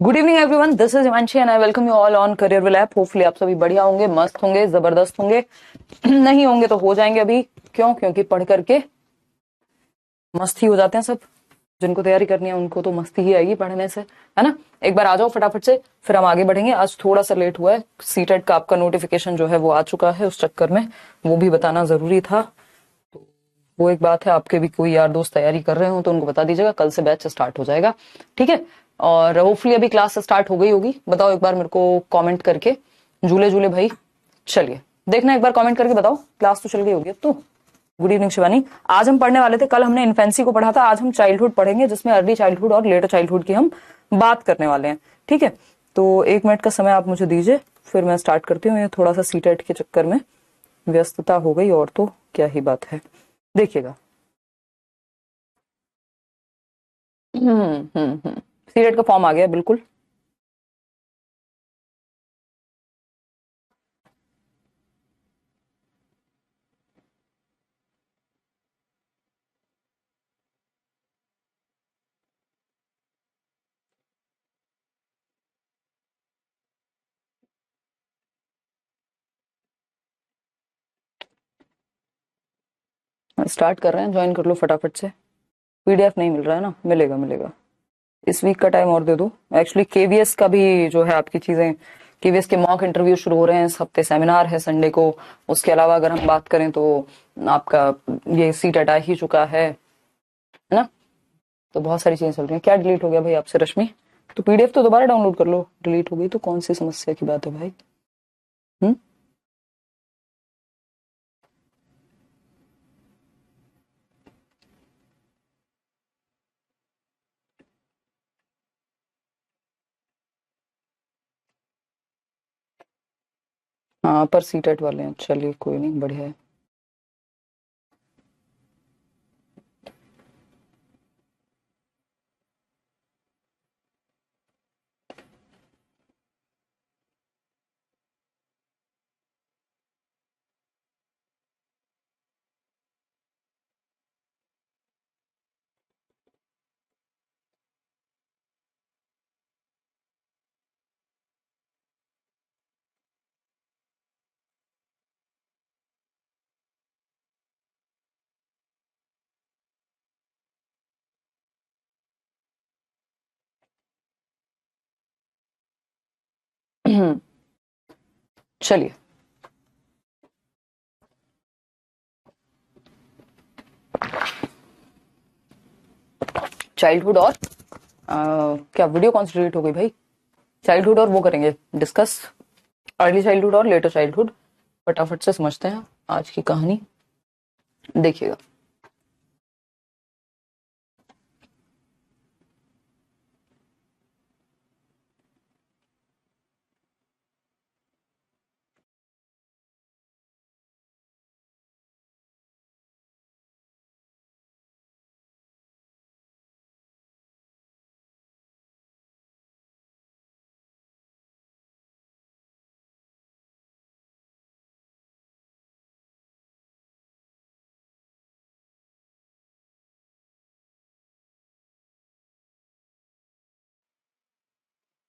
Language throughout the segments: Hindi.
Good evening everyone, this is Himanshi and I welcome you all on career will app. Hopefully आप सभी बढ़िया होंगे, मस्त होंगे, जबरदस्त होंगे। नहीं होंगे तो हो जाएंगे अभी। क्यों? क्योंकि पढ़ करके मस्त ही हो जाते हैं सब। जिनको तैयारी करनी है उनको तो मस्ती ही आएगी पढ़ने से, है ना। एक बार आ जाओ फटाफट से, फिर हम आगे बढ़ेंगे। आज थोड़ा सा लेट हुआ है, सीटेट का आपका नोटिफिकेशन जो है वो आ चुका है, उस चक्कर में वो भी बताना जरूरी था। वो एक बात है, आपके भी कोई यार दोस्त तैयारी कर रहे हो तो उनको बता दीजिएगा, कल से बैच स्टार्ट हो जाएगा, ठीक है। और होपफुली अभी क्लास स्टार्ट हो गई होगी। बताओ एक बार मेरे को कमेंट करके, झूले झूले भाई। चलिए देखना, एक बार कमेंट करके बताओ, क्लास तो चल गई होगी अब तो। Good evening Shivani. आज हम पढ़ने वाले थे, कल हमने इन्फेंसी को पढ़ा था, आज हम चाइल्डहुड पढ़ेंगे, जिसमें अर्ली चाइल्डहुड और लेटर चाइल्डहुड की हम बात करने वाले हैं, ठीक है। तो 1 मिनट का समय आप मुझे दीजिए, फिर मैं स्टार्ट करती हूँ। ये थोड़ा सा सीटेट के चक्कर में व्यस्तता हो गई, और तो क्या ही बात है। देखिएगा। सीरेट का फॉर्म आ गया बिल्कुल। स्टार्ट कर रहे हैं, ज्वाइन कर लो फटाफट से। पीडीएफ नहीं मिल रहा है ना, मिलेगा मिलेगा। इस वीक का टाइम और दे दो। एक्चुअली केवीएस का भी जो है आपकी चीजें, केवीएस के मॉक इंटरव्यू शुरू हो रहे हैं, इस हफ्ते सेमिनार है संडे को। उसके अलावा अगर हम बात करें तो आपका ये सीट हटा ही चुका है ना। तो बहुत सारी चीजें चल रही हैं। क्या डिलीट हो गया भाई आपसे रश्मि? तो पीडीएफ तो दोबारा डाउनलोड कर लो। डिलीट हो गई तो कौन सी समस्या की बात है भाई? हम्म। हाँ, पर सीटेट वाले हैं। चलिए कोई नहीं, बढ़िया है। चलिए, चाइल्डहुड और क्या वीडियो कौन सी डिलीट हो गई भाई? चाइल्डहुड और वो करेंगे डिस्कस, अर्ली चाइल्डहुड और लेटर चाइल्डहुड। फटाफट से समझते हैं आज की कहानी, देखिएगा।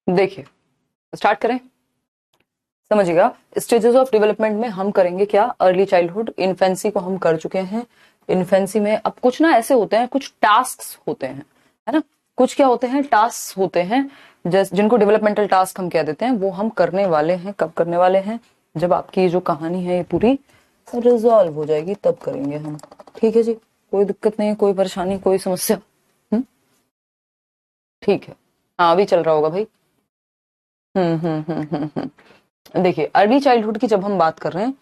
देखिए, स्टार्ट करें। समझिएगा, स्टेजेस ऑफ डेवलपमेंट में हम करेंगे क्या? अर्ली चाइल्डहुड, इन्फेंसी को हम कर चुके हैं। इन्फेंसी में अब कुछ ना ऐसे होते हैं, कुछ टास्क होते हैं, है ना। कुछ क्या होते हैं? टास्क होते हैं, जिनको डेवलपमेंटल टास्क हम कह देते हैं। वो हम करने वाले हैं। कब करने वाले हैं? जब आपकी जो कहानी है ये पूरी रिजॉल्व हो जाएगी तब करेंगे हम, ठीक है जी। कोई दिक्कत नहीं है, कोई परेशानी, कोई समस्या? ठीक है। हाँ, अभी चल रहा होगा भाई। देखिए, अर्ली चाइल्डहुड की जब हम बात कर रहे हैं,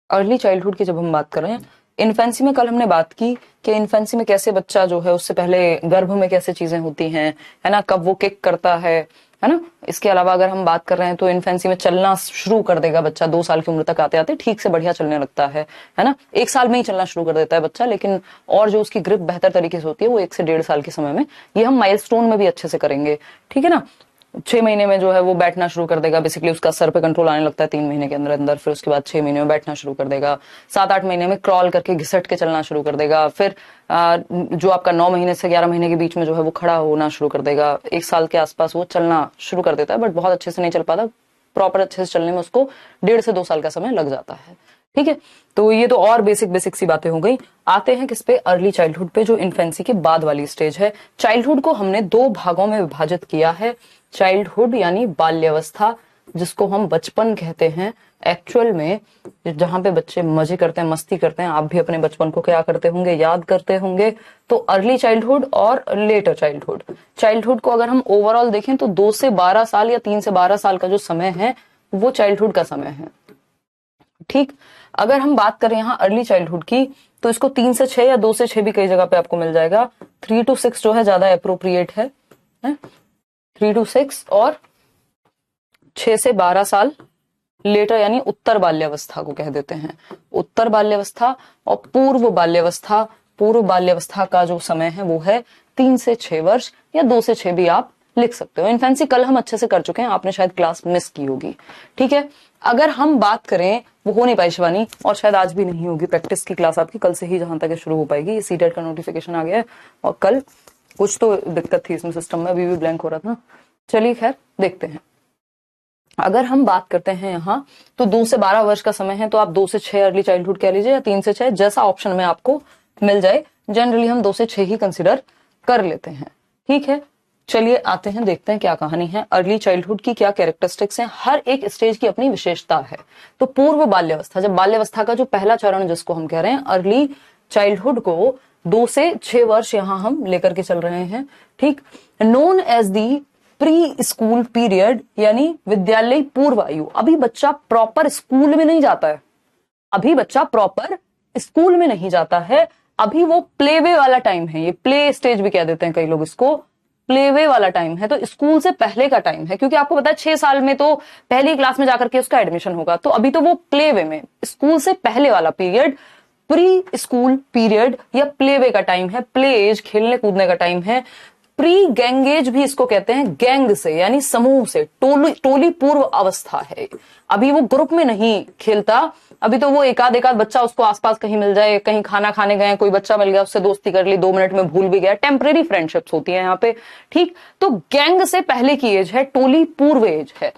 अर्ली चाइल्डहुड की जब हम बात कर रहे हैं, इन्फेंसी में कल हमने बात की कि इन्फेंसी में कैसे बच्चा जो है, उससे पहले गर्भ में कैसे चीजें होती हैं, है ना, कब वो किक करता है ना। इसके अलावा अगर हम बात कर रहे हैं तो इन्फेंसी में चलना शुरू कर देगा बच्चा, 2 साल की उम्र तक आते आते ठीक से बढ़िया चलने लगता है ना। 1 साल में ही चलना शुरू कर देता है बच्चा, लेकिन और जो उसकी ग्रिप बेहतर तरीके से होती है वो 1 से 1.5 साल के समय में। ये हम माइलस्टोन में भी अच्छे से करेंगे, ठीक है ना। 6 महीने में जो है वो बैठना शुरू कर देगा, बेसिकली उसका सर पे कंट्रोल आने लगता है 3 महीने के अंदर अंदर, फिर उसके बाद 6 महीने में बैठना शुरू कर देगा, 7-8 महीने में क्रॉल करके घिसट के चलना शुरू कर देगा, फिर जो आपका 9 महीने से 11 महीने के बीच में जो है वो खड़ा होना शुरू कर देगा, 1 साल के आसपास वो चलना शुरू कर देता है, बट बहुत अच्छे से नहीं चल पाता, प्रॉपर अच्छे से चलने में उसको 1.5 से 2 साल का समय लग जाता है। ठीक है, तो ये तो और बेसिक सी बातें हो गई। आते हैं किस पे, अर्ली चाइल्डहुड पे, जो इन्फेंसी के बाद वाली स्टेज है। चाइल्डहुड को हमने 2 भागों में विभाजित किया है। चाइल्डहुड यानी बाल्यावस्था, जिसको हम बचपन कहते हैं, एक्चुअल में जहां पे बच्चे मजे करते हैं, मस्ती करते हैं। आप भी अपने बचपन को क्या करते होंगे, याद करते होंगे। तो अर्ली चाइल्डहुड और लेटर चाइल्डहुड। चाइल्डहुड को अगर हम ओवरऑल देखें तो 2 से 12 साल या 3 से 12 साल का जो समय है वो चाइल्डहुड का समय है। ठीक, अगर हम बात करें यहाँ अर्ली चाइल्डहुड की, तो इसको 3 से 6 या 2 से 6 भी कई जगह पे आपको मिल जाएगा। 3 to 6 जो है ज्यादा अप्रोप्रिएट है। 3 to 6 और 6 से 12 साल लेटर यानी उत्तर बाल्यावस्था को कह देते हैं। उत्तर बाल्यावस्था और पूर्व बाल्यावस्था। पूर्व बाल्यावस्था का जो समय है वो है 3 से 6 वर्ष या 2 से 6 भी आप लिख सकते हो। इन्फेंसी कल हम अच्छे से कर चुके हैं, आपने शायद क्लास मिस की होगी। ठीक है, अगर हम बात करें, वो हो नहीं पाई शिवानी, और शायद आज भी नहीं होगी प्रैक्टिस की क्लास आपकी, कल से ही जहां तक शुरू हो पाएगी। सीटेट का नोटिफिकेशन आ गया है और कल कुछ तो दिक्कत थी इसमें, सिस्टम में अभी भी ब्लैंक हो रहा था। चलिए खैर देखते हैं। अगर हम बात करते हैं यहाँ, तो 2 से 12 वर्ष का समय है, तो आप 2 से 6 अर्ली चाइल्डहुड कह लीजिए या 3 से 6, जैसा ऑप्शन में आपको मिल जाए। जनरली हम 2 से 6 ही कंसिडर कर लेते हैं। ठीक है, चलिए आते हैं, देखते हैं क्या कहानी है, अर्ली चाइल्डहुड की क्या कैरेक्टरिस्टिक्स हैं। हर एक स्टेज की अपनी विशेषता है। तो पूर्व बाल्यावस्था, जब बाल्यावस्था का जो पहला चरण जिसको हम कह रहे हैं अर्ली चाइल्डहुड को 2 से 6 वर्ष यहां हम लेकर के चल रहे हैं। ठीक, known as the pre school period, यानी विद्यालय पूर्व आयु। अभी बच्चा प्रॉपर स्कूल में नहीं जाता है, अभी बच्चा प्रॉपर स्कूल में नहीं जाता है, अभी वो प्ले वे वाला टाइम है। ये प्ले स्टेज भी कह देते हैं कई लोग इसको, प्ले वे वाला टाइम है। तो स्कूल से पहले का टाइम है, क्योंकि आपको पता है 6 साल में तो पहली क्लास में जाकर के उसका एडमिशन होगा, तो अभी तो वो प्ले वे में, स्कूल से पहले वाला पीरियड प्री स्कूल पीरियड या प्ले वे का टाइम है। प्ले एज, खेलने कूदने का टाइम है। प्री गैंग एज भी इसको कहते हैं, गैंग से यानी समूह से, टोली पूर्व अवस्था है। अभी वो ग्रुप में नहीं खेलता, अभी तो वो एकाध बच्चा उसको आसपास कहीं मिल जाए, कहीं खाना खाने गए, कोई बच्चा मिल गया, उससे दोस्ती कर ली, 2 मिनट में भूल भी गया। टेम्परेरी फ्रेंडशिप्स होती है यहाँ पे। ठीक, तो गैंग से पहले की एज है, टोली पूर्व एज है।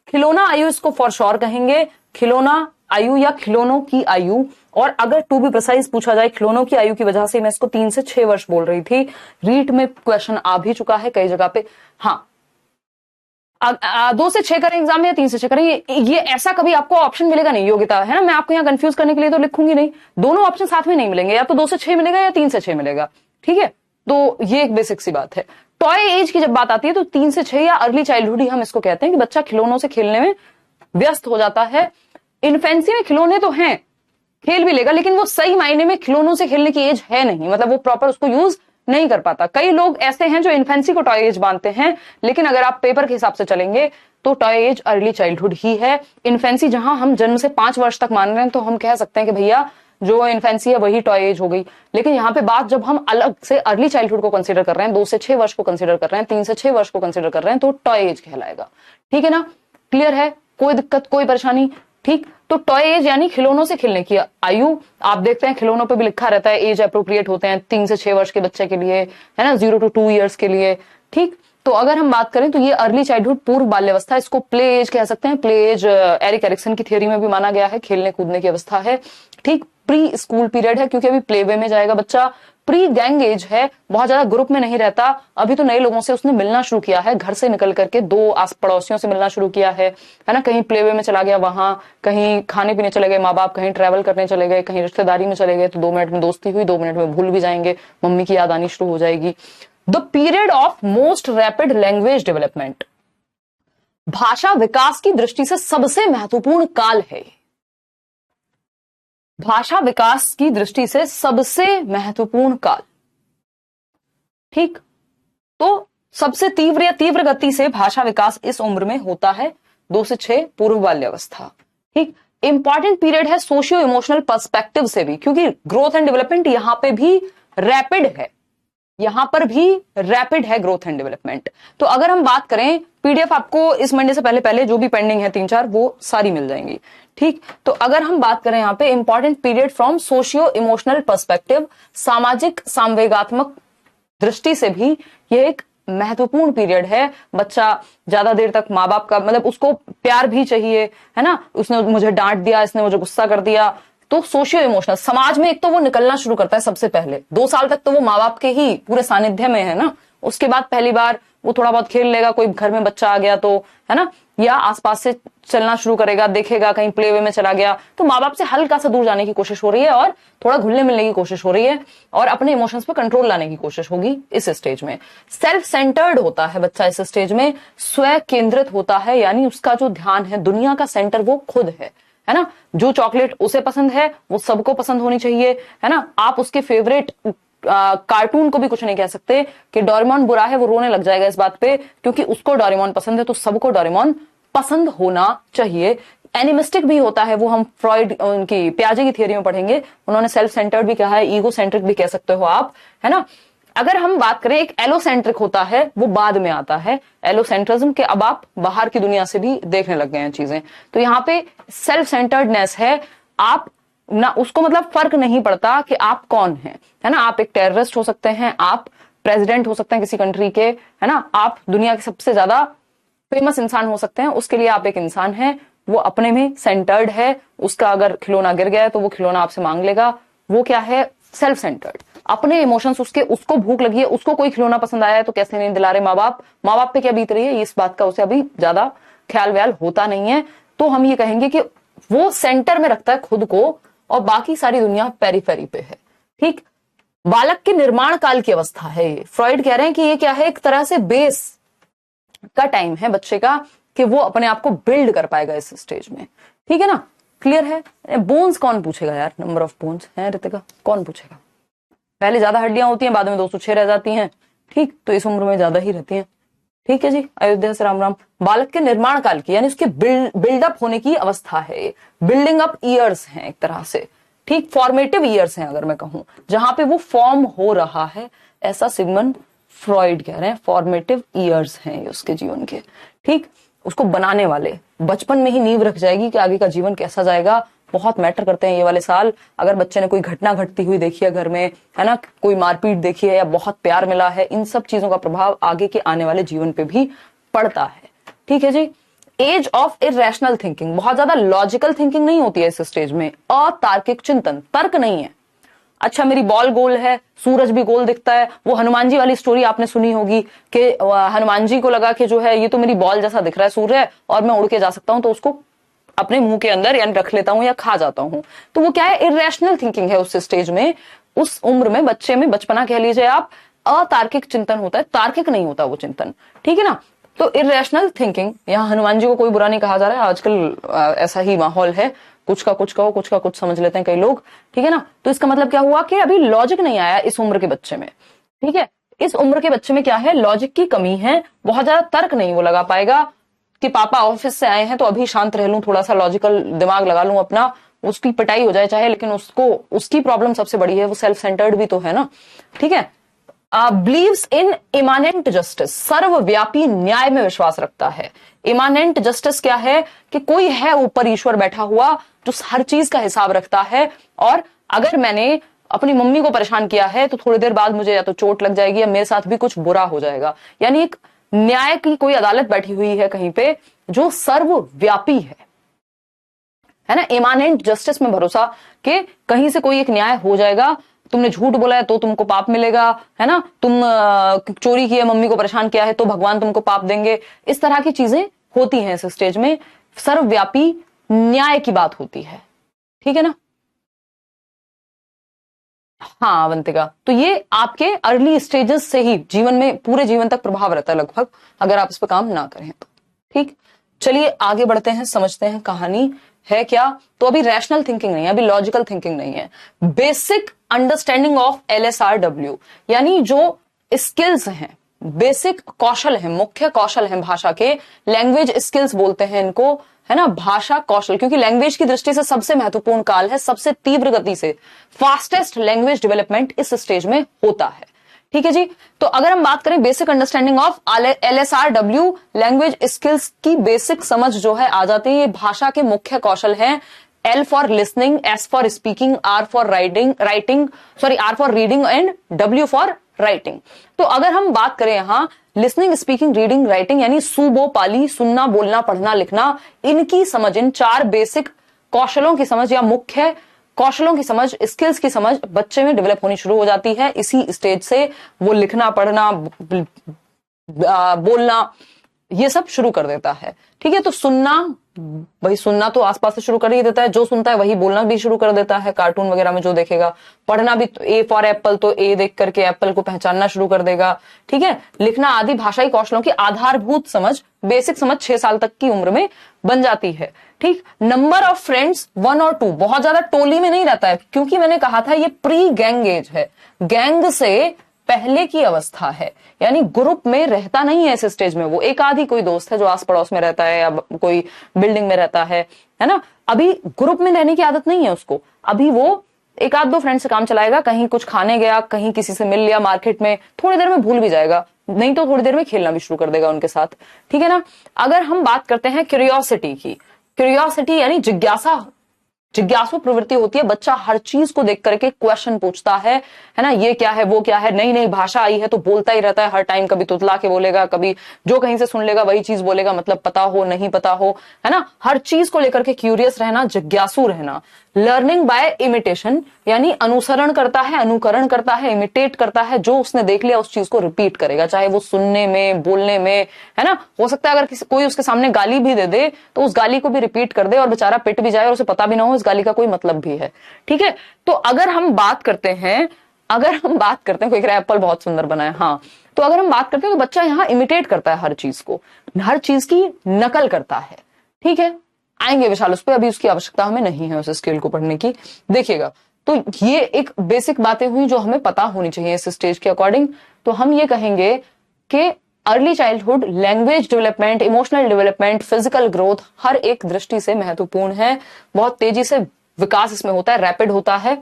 खिलौना आयु इसको फॉर श्योर कहेंगे, खिलौना आयु या खिलौनों की आयु। और अगर टू बी प्रिसाइज पूछा जाए, खिलौनों की आयु की वजह से मैं इसको 3 से 6 वर्ष बोल रही थी। रीट में क्वेश्चन आ भी चुका है कई जगह पे। हाँ, 2 से 6 करें एग्जाम में या 3 से 6 करें, ये ऐसा कभी आपको ऑप्शन मिलेगा नहीं, योग्यता है ना। मैं आपको यहाँ कंफ्यूज करने के लिए तो लिखूंगी नहीं, दोनों ऑप्शन साथ में नहीं मिलेंगे, या तो 2 से 6 मिलेगा या 3 से 6 मिलेगा। ठीक है, तो ये एक बेसिक सी बात है। टॉय एज की जब बात आती है तो 3 से 6 या अर्ली चाइल्डहुड ही हम इसको कहते हैं कि बच्चा खिलौनों से खेलने में व्यस्त हो जाता है। इन्फेंसी में खिलौने तो हैं, खेल भी लेगा, लेकिन वो सही मायने में खिलौनों से खेलने की एज है नहीं, मतलब वो प्रॉपर उसको यूज नहीं कर पाता। कई लोग ऐसे हैं जो इन्फेंसी को टॉय एज मानते हैं, लेकिन अगर आप पेपर के हिसाब से चलेंगे तो टॉय एज अर्ली चाइल्डहुड ही है। इन्फेंसी जहां हम जन्म से 5 वर्ष तक मान रहे हैं, तो हम कह सकते हैं कि भैया जो इन्फेंसी है वही टॉय एज हो गई। लेकिन यहाँ पे बात जब हम अलग से अर्ली चाइल्डहुड को कंसीडर कर रहे हैं, 2 से 6 वर्ष को कंसीडर कर रहे हैं, 3 से 6 वर्ष को कंसीडर कर रहे हैं, तो टॉय एज कहलाएगा। ठीक है ना, क्लियर है, कोई दिक्कत कोई परेशानी। ठीक, तो टॉय एज यानी खिलौनों से खेलने की आयु। आप देखते हैं खिलौनों पे भी लिखा रहता है एज अप्रोप्रिएट होते हैं 3 से 6 वर्ष के बच्चे के लिए, है ना, 0 to 2 ईयर्स के लिए। ठीक, तो अगर हम बात करें तो ये अर्ली चाइल्डहुड पूर्व बाल्यावस्था, इसको प्ले एज कह सकते हैं। प्ले एज एरिक एरिक्सन की थ्योरी में भी माना गया है, खेलने कूदने की अवस्था है। ठीक, प्री स्कूल पीरियड है क्योंकि अभी प्ले वे में जाएगा बच्चा। प्री गैंग एज है, बहुत ज्यादा ग्रुप में नहीं रहता, अभी तो नए लोगों से उसने मिलना शुरू किया है, घर से निकल करके 2 आस पड़ोसियों से मिलना शुरू किया है ना, कहीं प्ले वे में चला गया, वहां कहीं खाने पीने चले गए माँ बाप, कहीं ट्रैवल करने चले गए, कहीं रिश्तेदारी में चले गए, तो 2 मिनट में दोस्ती हुई, 2 मिनट में भूल भी जाएंगे, मम्मी की याद आनी शुरू हो जाएगी। The period of most rapid language development, भाषा विकास की दृष्टि से सबसे महत्वपूर्ण काल है। भाषा विकास की दृष्टि से सबसे महत्वपूर्ण काल। ठीक, तो सबसे तीव्र गति से भाषा विकास इस उम्र में होता है, 2 से 6 पूर्व बाल्यावस्था। ठीक, इंपॉर्टेंट पीरियड है सोशियो इमोशनल पर्सपेक्टिव से भी, क्योंकि ग्रोथ एंड डेवलपमेंट यहां पे भी रैपिड है, यहां पर भी रैपिड है ग्रोथ एंड डेवलपमेंट। तो अगर हम बात करें पीडीएफ आपको इस मंडे से पहले पहले जो भी पेंडिंग है 3-4 वो सारी मिल जाएंगी। ठीक, तो अगर हम बात करें यहाँ पे important period from socio emotional perspective, सामाजिक संवेगात्मक दृष्टि से भी ये एक महत्वपूर्ण पीरियड है। बच्चा ज्यादा देर तक माँ बाप का मतलब उसको प्यार भी चाहिए, है ना, उसने मुझे डांट दिया, इसने मुझे गुस्सा कर दिया, तो सोशियो इमोशनल समाज में एक तो वो निकलना शुरू करता है सबसे पहले। 2 साल तक तो वो माँ बाप के ही पूरे सानिध्य में है ना, उसके बाद पहली बार वो थोड़ा बहुत खेल लेगा, कोई घर में बच्चा आ गया तो, है ना, या आसपास से चलना शुरू करेगा, देखेगा कहीं प्ले वे में चला गया तो माँ बाप से हल्का सा दूर जाने की कोशिश हो रही है और थोड़ा घुलने मिलने की कोशिश हो रही है और अपने इमोशंस पे कंट्रोल लाने की कोशिश होगी इस स्टेज में। सेल्फ सेंटर्ड होता है बच्चा इस स्टेज में, स्व केंद्रित होता है, यानी उसका जो ध्यान है दुनिया का सेंटर वो खुद है ना। जो चॉकलेट उसे पसंद है वो सबको पसंद होनी चाहिए, है ना। आप उसके फेवरेट कार्टून को भी कुछ नहीं कह सकते कि डोरेमोन बुरा है, वो रोने लग जाएगा इस बात पे, क्योंकि उसको डोरेमोन पसंद है तो सबको डोरेमोन पसंद होना चाहिए। एनिमिस्टिक भी होता है वो, हम फ्रॉइड उनकी पियाजे की थियरी में पढ़ेंगे, उन्होंने सेल्फ सेंटर्ड भी कहा है, ईगो सेंट्रिक भी कह सकते हो आप, है ना। अगर हम बात करें एक एलोसेंट्रिक होता है वो बाद में आता है, एलोसेंट्रिज्म के अब आप बाहर की दुनिया से भी देखने लग गए हैं चीजें। तो यहाँ पे सेल्फ सेंटर्डनेस है, आप ना उसको मतलब फर्क नहीं पड़ता कि आप कौन हैं, है ना। आप एक टेररिस्ट हो सकते हैं, आप प्रेसिडेंट हो सकते हैं किसी कंट्री के, है ना, आप दुनिया के सबसे ज्यादा फेमस इंसान हो सकते हैं, उसके लिए आप एक इंसान हैं, वो अपने में सेंटर्ड है, उसका अगर खिलौना गिर गया है तो वो खिलौना आपसे मांग लेगा, वो क्या है, सेल्फ सेंटर्ड। अपने इमोशंस उसको भूख लगी है, उसको कोई खिलौना पसंद आया है तो कैसे नहीं दिला रहे माँ बाप पे क्या बीत रही है इस बात का उसे अभी ज्यादा ख्याल व्याल होता नहीं है। तो हम ये कहेंगे कि वो सेंटर में रखता है खुद को और बाकी सारी दुनिया पेरीफेरी पे है। ठीक, बालक के निर्माण काल की अवस्था है ये। फ्रॉइड कह रहे हैं कि ये क्या है, एक तरह से बेस का टाइम है बच्चे का कि वो अपने आप को बिल्ड कर पाएगा इस स्टेज में। ठीक है ना, क्लियर है। बोन्स कौन पूछेगा यार, नंबर ऑफ बोन्स है रितिका, कौन पूछेगा। पहले ज्यादा हड्डियां होती हैं, बाद में 206 रह जाती हैं। ठीक, तो इस उम्र में ज्यादा ही रहती हैं। ठीक है जी, अयोध्या से राम राम। बालक के निर्माण काल की यानी उसके बिल्डअप होने की अवस्था है, बिल्डिंग अप ईयर्स हैं एक तरह से। ठीक, फॉर्मेटिव ईयर्स हैं अगर मैं कहूं, जहां पे वो फॉर्म हो रहा है, ऐसा सिगमंड फ्रॉइड कह रहे हैं। फॉर्मेटिव ईयर्स हैं ये उसके जीवन के। ठीक, उसको बनाने वाले, बचपन में ही नींव रख जाएगी कि आगे का जीवन कैसा जाएगा। बहुत मैटर करते हैं ये वाले साल। अगर बच्चे ने कोई घटना घटती हुई देखी है घर में, है ना, कोई मारपीट देखी है या बहुत प्यार मिला है, इन सब चीजों का प्रभाव आगे के आने वाले जीवन पे भी पड़ता है। ठीक है जी। एज ऑफ इरेशनल थिंकिंग, बहुत ज्यादा लॉजिकल थिंकिंग नहीं होती है इस स्टेज में, अतार्किक चिंतन, तर्क नहीं है। अच्छा मेरी बॉल गोल है, सूरज भी गोल दिखता है। वो हनुमान जी वाली स्टोरी आपने सुनी होगी कि हनुमान जी को लगा कि जो है ये तो मेरी बॉल जैसा दिख रहा है सूर्य, और मैं उड़ के जा सकता हूं तो उसको अपने मुंह के अंदर यानी रख लेता हूं या खा जाता हूं। तो वो क्या है, इरेशनल थिंकिंग है उस स्टेज में, उस उम्र में, बच्चे में, बचपना कह लीजिए आप। अतार्किक चिंतन होता है, तार्किक नहीं होता वो चिंतन। ठीक है ना। तो इरेशनल थिंकिंग, यहाँ हनुमान जी को कोई बुरा नहीं कहा जा रहा है, आजकल ऐसा ही माहौल है, कुछ का कुछ कहो, कुछ का कुछ समझ लेते हैं कई लोग। ठीक है ना। तो इसका मतलब क्या हुआ कि अभी लॉजिक नहीं आया इस उम्र के बच्चे में। ठीक है, इस उम्र के बच्चे में क्या है, लॉजिक की कमी है, बहुत ज्यादा तर्क नहीं वो लगा पाएगा कि पापा ऑफिस से आए हैं तो अभी शांत रह लूं, थोड़ा सा लॉजिकल दिमाग लगा लूं अपना, उसकी पिटाई हो जाए चाहे, लेकिन उसको उसकी प्रॉब्लम सबसे बड़ी है, वो सेल्फ सेंटर्ड भी तो है ना। ठीक है। बिलीव्स इन इमानेंट जस्टिस, सर्वव्यापी न्याय में विश्वास रखता है। इमानेंट जस्टिस क्या है कि कोई है ऊपर ईश्वर बैठा हुआ जो हर चीज का हिसाब रखता है, और अगर मैंने अपनी मम्मी को परेशान किया है तो थोड़ी देर बाद मुझे या तो चोट लग जाएगी या मेरे साथ भी कुछ बुरा हो जाएगा। यानी एक न्याय की कोई अदालत बैठी हुई है कहीं पे जो सर्वव्यापी है ना। इमानेंट जस्टिस में भरोसा कि कहीं से कोई एक न्याय हो जाएगा। तुमने झूठ बोला है तो तुमको पाप मिलेगा, है ना, तुम चोरी की है, मम्मी को परेशान किया है तो भगवान तुमको पाप देंगे। इस तरह की चीजें होती हैं इस स्टेज में, सर्वव्यापी न्याय की बात होती है। ठीक है ना। हाँ अवंतिका, तो ये आपके अर्ली स्टेजेस से ही जीवन में पूरे जीवन तक प्रभाव रहता है लगभग, अगर आप इस पर काम ना करें तो। ठीक, चलिए आगे बढ़ते हैं, समझते हैं कहानी है क्या। तो अभी रैशनल थिंकिंग नहीं है, अभी लॉजिकल थिंकिंग नहीं है, बेसिक अंडरस्टैंडिंग ऑफ LSRW, यानी जो स्किल्स हैं, बेसिक कौशल है, मुख्य कौशल है भाषा के, लैंग्वेज स्किल्स बोलते हैं इनको, है ना, भाषा कौशल, क्योंकि लैंग्वेज की दृष्टि से सबसे महत्वपूर्ण काल है, सबसे तीव्र गति से फास्टेस्ट लैंग्वेज डेवलपमेंट इस स्टेज में होता है। ठीक है जी। तो अगर हम बात करें basic understanding of LSRW, language skills की बेसिक समझ जो है आ जाती है। ये भाषा के मुख्य कौशल हैं। L for listening, S for speaking, R for R for reading and W for writing. तो अगर हम बात करें यहां लिसनिंग, स्पीकिंग, रीडिंग, राइटिंग यानी सुबो पाली, सुनना, बोलना, पढ़ना, लिखना, इनकी समझ, इन 4 बेसिक कौशलों की समझ या मुख्य कौशलों की समझ, स्किल्स की समझ बच्चे में डेवलप होनी शुरू हो जाती है। इसी स्टेज से वो लिखना, पढ़ना, बोलना ये सब शुरू कर देता है। ठीक है, तो सुनना, भाई सुनना तो आसपास से शुरू कर ही देता है, जो सुनता है वही बोलना भी शुरू कर देता है, कार्टून वगैरह में जो देखेगा। पढ़ना भी, तो A फॉर एप्पल, तो A देख करके एप्पल को पहचानना शुरू कर देगा। ठीक है, लिखना आदि भाषाई कौशलों की आधारभूत समझ, बेसिक समझ 6 साल तक की उम्र में बन जाती है। ठीक, नंबर ऑफ फ्रेंड्स 1 और 2, बहुत ज्यादा टोली में नहीं रहता है, क्योंकि मैंने कहा था ये प्री गैंग एज है, गैंग से पहले की अवस्था है, यानी ग्रुप में रहता नहीं है इस स्टेज में। वो एक आधी कोई दोस्त है जो आस पड़ोस में रहता है या कोई बिल्डिंग में रहता है ना। अभी ग्रुप में रहने की आदत नहीं है उसको। अभी वो एक आध दो फ्रेंड से काम चलाएगा, कहीं कुछ खाने गया, कहीं किसी से मिल लिया मार्केट में, थोड़ी देर में भूल भी जाएगा, नहीं तो थोड़ी देर में खेलना भी शुरू कर देगा उनके साथ। ठीक है ना। अगर हम बात करते हैं क्यूरियोसिटी की, क्यूरियोसिटी यानी जिज्ञासा, जिज्ञासु प्रवृत्ति होती है। बच्चा हर चीज को देख करके क्वेश्चन पूछता है ना, ये क्या है, वो क्या है, नई नई भाषा आई है तो बोलता ही रहता है हर टाइम, कभी तुतला के बोलेगा, कभी जो कहीं से सुन लेगा वही चीज बोलेगा, मतलब पता हो नहीं पता हो, है ना। हर चीज को लेकर के क्यूरियस रहना, जिज्ञासु रहना। लर्निंग बाय इमिटेशन यानी अनुसरण करता है, अनुकरण करता है, इमिटेट करता है, जो उसने देख लिया उस चीज को रिपीट करेगा, चाहे वो सुनने में, बोलने में, है ना। हो सकता है अगर कोई उसके सामने गाली भी दे दे तो उस गाली को भी रिपीट कर दे और बेचारा पिट भी जाए और उसे पता भी ना हो इस गाली का कोई मतलब भी है। ठीक है, तो अगर हम बात करते हैं कोई कह रहा है एप्पल बहुत सुंदर बना है, हाँ, तो अगर हम बात करते हैं तो बच्चा यहाँ इमिटेट करता है हर चीज को, हर चीज की नकल करता है। ठीक है, आएंगे विशाल उस पर, अभी उसकी आवश्यकता हमें नहीं है उस स्केल को पढ़ने की। देखिएगा, तो ये एक बेसिक बातें हुई जो हमें पता होनी चाहिए इस स्टेज के अकॉर्डिंग। तो हम ये कहेंगे कि early childhood language development, emotional development, physical growth हर एक दृष्टि से महत्वपूर्ण है। बहुत तेजी से विकास इसमें होता है, रैपिड होता है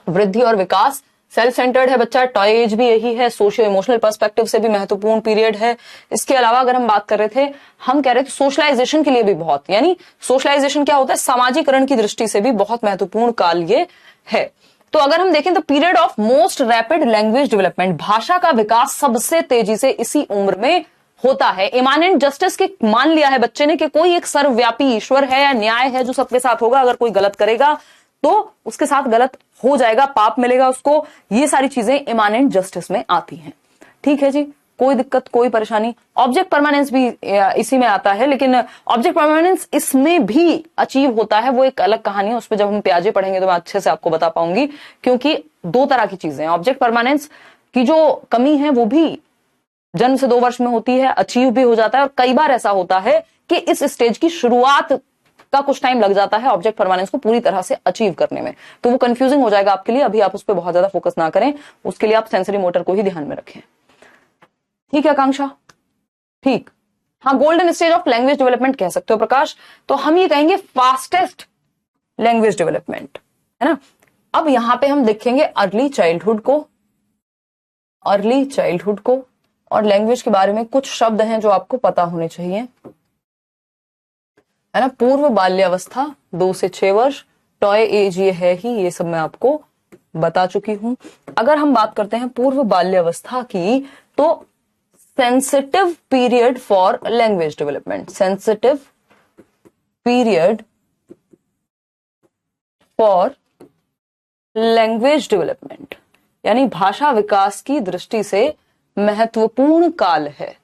वृद्धि और विकास। सेल्फ सेंटर्ड है बच्चा, टॉय एज भी यही है, सोशियो इमोशनल पर्सपेक्टिव से भी महत्वपूर्ण पीरियड है। इसके अलावा अगर हम बात कर रहे थे, हम कह रहे थे सोशलाइजेशन के लिए भी बहुत, यानी सोशलाइजेशन क्या होता है, सामाजिकरण की दृष्टि से भी बहुत महत्वपूर्ण काल ये है। तो अगर हम देखें तो period of most rapid language development, भाषा का विकास सबसे तेजी से इसी उम्र में होता है। इमानेंट जस्टिस के मान लिया है बच्चे ने कि कोई एक सर्वव्यापी ईश्वर है या न्याय है जो सबके साथ होगा, अगर कोई गलत करेगा तो उसके साथ गलत हो जाएगा, पाप मिलेगा उसको। ये सारी चीजें इमानेंट जस्टिस में आती हैं। ठीक है जी, कोई दिक्कत, कोई परेशानी। ऑब्जेक्ट परमानेंस भी इसी में आता है, लेकिन ऑब्जेक्ट परमानेंस इसमें भी अचीव होता है, वो एक अलग कहानी है, उस पर जब हम प्याजे पढ़ेंगे तो मैं अच्छे से आपको बता पाऊंगी, क्योंकि 2 तरह की चीजें हैं। ऑब्जेक्ट परमानेंस की जो कमी है वो भी जन्म से 2 वर्ष में होती है, अचीव भी हो जाता है, और कई बार ऐसा होता है कि इस स्टेज की शुरुआत का कुछ टाइम लग जाता है ऑब्जेक्ट परमानेंस को पूरी तरह से अचीव करने में, तो वो कंफ्यूजिंग हो जाएगा आपके लिए। अभी आप उस पर बहुत ज्यादा फोकस ना करें, उसके लिए आप सेंसरी मोटर को ही ध्यान में रखें। ठीक है आकांक्षा, ठीक। हाँ, golden stage of language development कह सकते हो प्रकाश। तो हम ये कहेंगे फास्टेस्ट लैंग्वेज डेवलपमेंट, है ना। अब यहां पे हम देखेंगे अर्ली चाइल्डहुड को, और लैंग्वेज के बारे में कुछ शब्द हैं जो आपको पता होने चाहिए, है ना। पूर्व बाल्यावस्था 2 से 6 वर्ष, टॉय एज ये है ही, ये सब मैं आपको बता चुकी हूं। अगर हम बात करते हैं पूर्व बाल्यावस्था की, तो sensitive period for language development, sensitive period for language development यानी भाषा विकास की दृष्टि से महत्वपूर्ण काल है।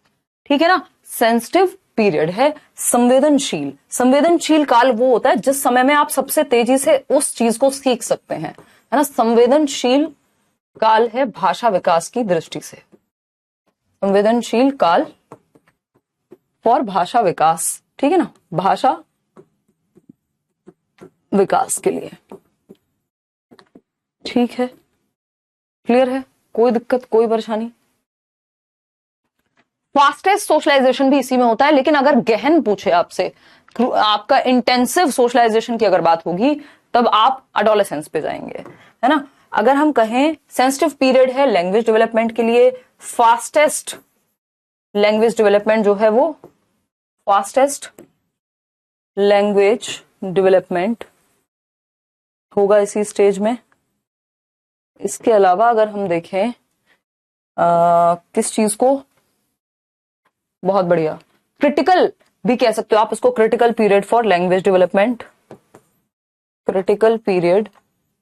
ठीक है ना, सेंसिटिव पीरियड है। संवेदनशील काल वो होता है जिस समय में आप सबसे तेजी से उस चीज को सीख सकते हैं, है ना। संवेदनशील काल है भाषा विकास की दृष्टि से, संवेदनशील काल फॉर भाषा विकास। ठीक है ना, भाषा विकास के लिए। ठीक है, क्लियर है, कोई दिक्कत, कोई परेशानी। फास्टेस्ट सोशलाइजेशन भी इसी में होता है, लेकिन अगर गहन पूछे आपसे, आपका इंटेंसिव सोशलाइजेशन की अगर बात होगी, तब आप एडोलेसेंस पे जाएंगे, है ना। अगर हम कहें सेंसिटिव पीरियड है लैंग्वेज डेवलपमेंट के लिए, फास्टेस्ट लैंग्वेज डेवलपमेंट जो है वो, फास्टेस्ट लैंग्वेज डेवलपमेंट होगा इसी स्टेज में। इसके अलावा अगर हम देखें किस चीज को, बहुत बढ़िया, क्रिटिकल भी कह सकते हो आप उसको, critical period for language development. Critical period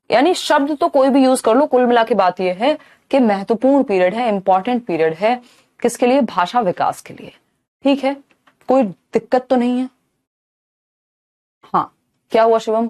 यानी शब्द तो कोई भी यूज कर लो, कुल मिला के बात यह है कि महत्वपूर्ण पीरियड है, इंपॉर्टेंट पीरियड है, किसके लिए, भाषा विकास के लिए। ठीक है, कोई दिक्कत तो नहीं है। हाँ, क्या हुआ शिवम,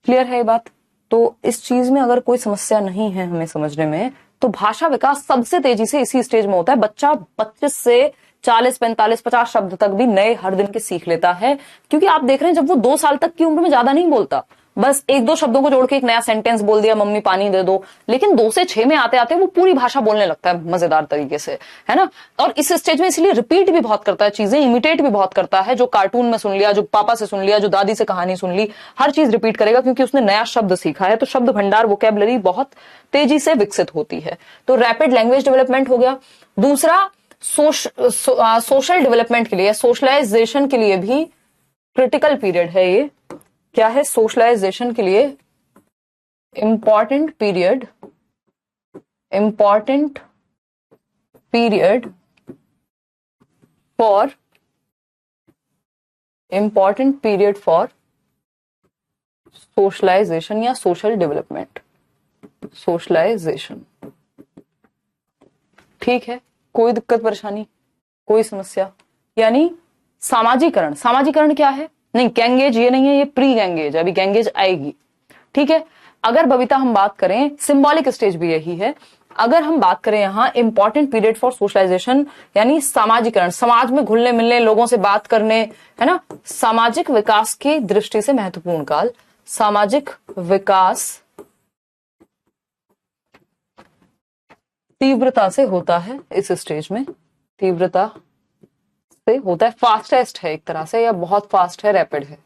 क्लियर है ये बात? तो इस चीज में अगर कोई समस्या नहीं है हमें समझने में, तो भाषा विकास सबसे तेजी से इसी स्टेज में होता है। बच्चा 25 से 40, 45, 50 शब्द तक भी नए हर दिन के सीख लेता है, क्योंकि आप देख रहे हैं जब वो 2 साल तक की उम्र में ज्यादा नहीं बोलता, बस 1-2 शब्दों को जोड़ के एक नया सेंटेंस बोल दिया, मम्मी पानी दे दो, लेकिन 2 से 6 में आते आते वो पूरी भाषा बोलने लगता है मजेदार तरीके से, है ना। और इस स्टेज में इसलिए रिपीट भी बहुत करता है चीजें, इमिटेट भी बहुत करता है, जो कार्टून में सुन लिया, जो पापा से सुन लिया, जो दादी से कहानी सुन ली, हर चीज रिपीट करेगा, क्योंकि उसने नया शब्द सीखा है। तो शब्द भंडार, वोकेबलरी बहुत तेजी से विकसित होती है। तो रैपिड लैंग्वेज डेवलपमेंट हो गया। दूसरा, सोशल डेवलपमेंट के लिए, सोशलाइजेशन के लिए भी क्रिटिकल पीरियड है ये। क्या है, सोशलाइजेशन के लिए important period, important period for, important period for socialisation या सोशल डेवलपमेंट, सोशलाइजेशन। ठीक है, कोई दिक्कत परेशानी, कोई समस्या? यानी सामाजिकरण, सामाजिकरण क्या है, नहीं गैंगेज ये नहीं है, ये प्री गैंगेज, अभी गैंगेज आएगी। ठीक है, अगर बबीता हम बात करें, सिंबॉलिक स्टेज भी यही है। अगर हम बात करें यहां इंपॉर्टेंट पीरियड फॉर सोशलाइजेशन, यानी सामाजिकरण, समाज में घुलने मिलने, लोगों से बात करने, है ना, सामाजिक विकास की दृष्टि से महत्वपूर्ण काल, सामाजिक विकास तीव्रता से होता है इस स्टेज में, तीव्रता से होता है, फास्टेस्ट है एक तरह से, या बहुत फास्ट है, रैपिड है,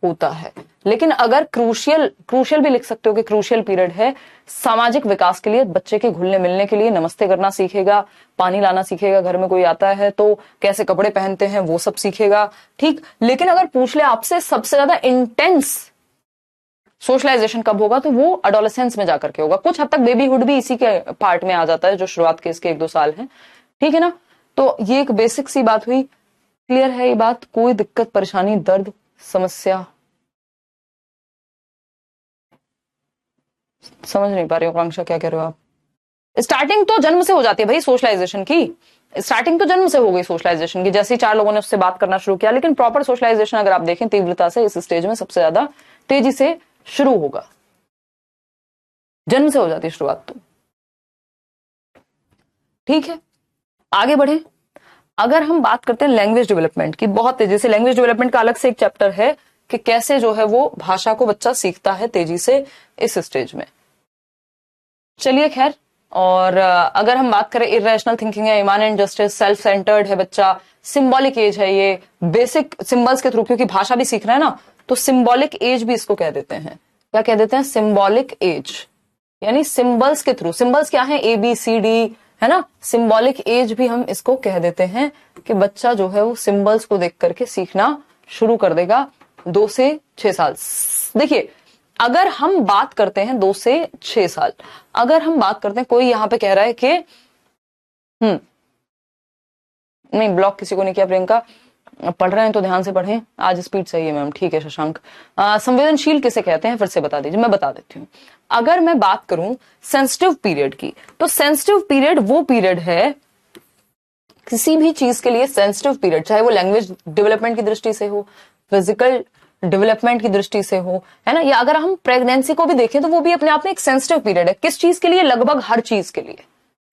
होता है। लेकिन अगर क्रूशियल भी लिख सकते हो कि क्रूशियल पीरियड है सामाजिक विकास के लिए, बच्चे के घुलने मिलने के लिए, नमस्ते करना सीखेगा, पानी लाना सीखेगा, घर में कोई आता है तो कैसे कपड़े पहनते हैं वो सब सीखेगा। ठीक, लेकिन अगर पूछ ले आपसे सबसे ज्यादा इंटेंस सोशलाइजेशन कब होगा, तो वो अडोलेसेंस में जाकर के होगा। कुछ हद तक बेबीहुड भी इसी के पार्ट में आ जाता है, जो शुरुआत के इसके 1-2 साल हैं। ठीक है ना, तो ये एक बेसिक सी बात हुई। क्लियर है ये बात? कोई दिक्कत परेशानी, दर्द, समस्या? समझ नहीं पा रहे हो आकांक्षा, क्या कह रहे हो आप? स्टार्टिंग तो जन्म से हो जाती है भाई सोशलाइजेशन की, स्टार्टिंग तो जन्म से हो गई सोशलाइजेशन की, जैसे ही 4 लोगों ने उससे बात करना शुरू किया। लेकिन प्रॉपर सोशलाइजेशन अगर आप देखें तीव्रता से, इस स्टेज में सबसे ज्यादा तेजी से शुरू होगा, जन्म से हो जाती है शुरुआत तो। ठीक है, आगे बढ़े। अगर हम बात करते हैं लैंग्वेज डेवलपमेंट की, बहुत तेजी से, लैंग्वेज डेवलपमेंट का अलग से एक चैप्टर है कि कैसे जो है वो भाषा को बच्चा सीखता है तेजी से इस स्टेज में। चलिए खैर, और अगर हम बात करें इरेशनल थिंकिंग है, ईमान एंड जस्टिस, सेल्फ सेंटर्ड है बच्चा, सिंबॉलिक एज है ये, बेसिक सिंबल्स के थ्रू, क्योंकि भाषा भी सीख रहा है ना, तो सिंबॉलिक एज भी इसको कह देते हैं। क्या कह देते हैं? सिंबॉलिक एज, यानी सिंबल्स के थ्रू। सिंबल्स क्या है? ABCD, है ना। सिंबॉलिक एज भी हम इसको कह देते हैं कि बच्चा जो है वो सिंबल्स को देख करके सीखना शुरू कर देगा 2 से 6 साल। देखिए, अगर हम बात करते हैं 2 से 6 साल, अगर हम बात करते हैं, कोई यहां पे कह रहा है कि नहीं, ब्लॉक किसी को नहीं किया प्रियंका, पढ़ रहे हैं तो ध्यान से पढ़ें, आज स्पीड सही है मैम। ठीक है शशांक, संवेदनशील किसे कहते हैं फिर से बता दीजिए, मैं बता देती हूँ। अगर मैं बात करूं सेंसिटिव पीरियड की, तो सेंसिटिव पीरियड वो पीरियड है, किसी भी चीज के लिए सेंसिटिव पीरियड, चाहे वो लैंग्वेज डेवलपमेंट की दृष्टि से हो, फिजिकल डेवलपमेंट की दृष्टि से हो, है ना, या अगर हम प्रेगनेंसी को भी देखें तो वो भी अपने आप में एक सेंसिटिव पीरियड है। किस चीज के लिए? लगभग हर चीज के लिए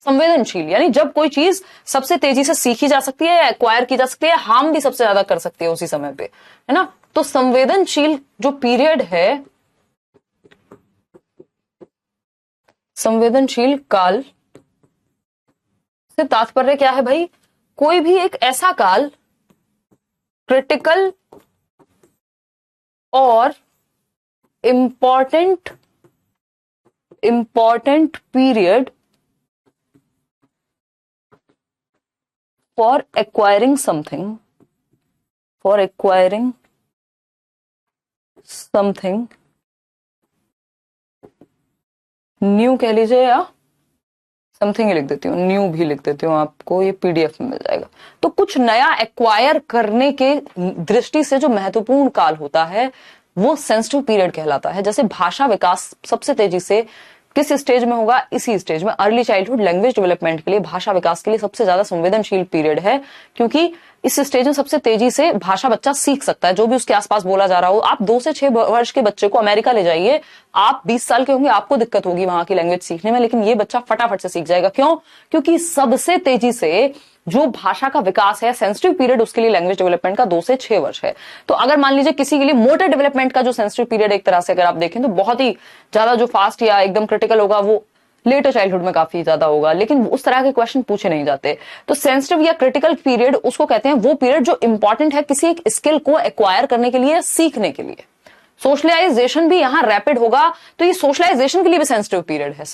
संवेदनशील, यानी जब कोई चीज सबसे तेजी से सीखी जा सकती है, एक्वायर की जा सकती है, हार्म भी सबसे ज्यादा कर सकती है उसी समय पे, है ना। तो संवेदनशील जो पीरियड है, संवेदनशील काल से तात्पर्य क्या है भाई? कोई भी एक ऐसा काल, क्रिटिकल और important period for acquiring something new कह लीजिए या समथिंग ही लिख देती हूँ, न्यू भी लिख देती हूँ, आपको ये पीडीएफ में मिल जाएगा। तो कुछ नया एक्वायर करने के दृष्टि से जो महत्वपूर्ण काल होता है वो सेंसिटिव पीरियड कहलाता है। जैसे भाषा विकास सबसे तेजी से किस स्टेज में होगा? इसी स्टेज में। अर्ली चाइल्डहुड लैंग्वेज डेवलपमेंट के लिए, भाषा विकास के लिए सबसे ज्यादा संवेदनशील पीरियड है, क्योंकि इस स्टेज में सबसे तेजी से भाषा बच्चा सीख सकता है, जो भी उसके आसपास बोला जा रहा हो। आप 2 से 6 वर्ष के बच्चे को अमेरिका ले जाइए, आप 20 साल के होंगे, आपको दिक्कत होगी वहां की लैंग्वेज सीखने में, लेकिन ये बच्चा फटाफट से सीख जाएगा। क्यों? क्योंकि सबसे तेजी से जो भाषा का विकास है, सेंसिटिव पीरियड उसके लिए लैंग्वेज डेवलपमेंट का 2 से 6 वर्ष है। तो अगर मान लीजिए किसी के लिए मोटर डेवलपमेंट का जो सेंसिटिव पीरियड एक तरह से अगर आप देखें तो बहुत ही ज्यादा जो फास्ट या एकदम क्रिटिकल होगा वो लेटर चाइल्डहुड में काफी ज्यादा होगा, लेकिन उस तरह के क्वेश्चन पूछे नहीं जाते। तो सेंसिटिव या क्रिटिकल पीरियड उसको कहते हैं वो पीरियड जो इंपॉर्टेंट है किसी एक स्किल को एक्वायर करने के लिए, सीखने के लिए। सोशलाइजेशन भी यहां रैपिड होगा, तो ये सोशलाइजेशन के लिए भी सेंसिटिव पीरियड है,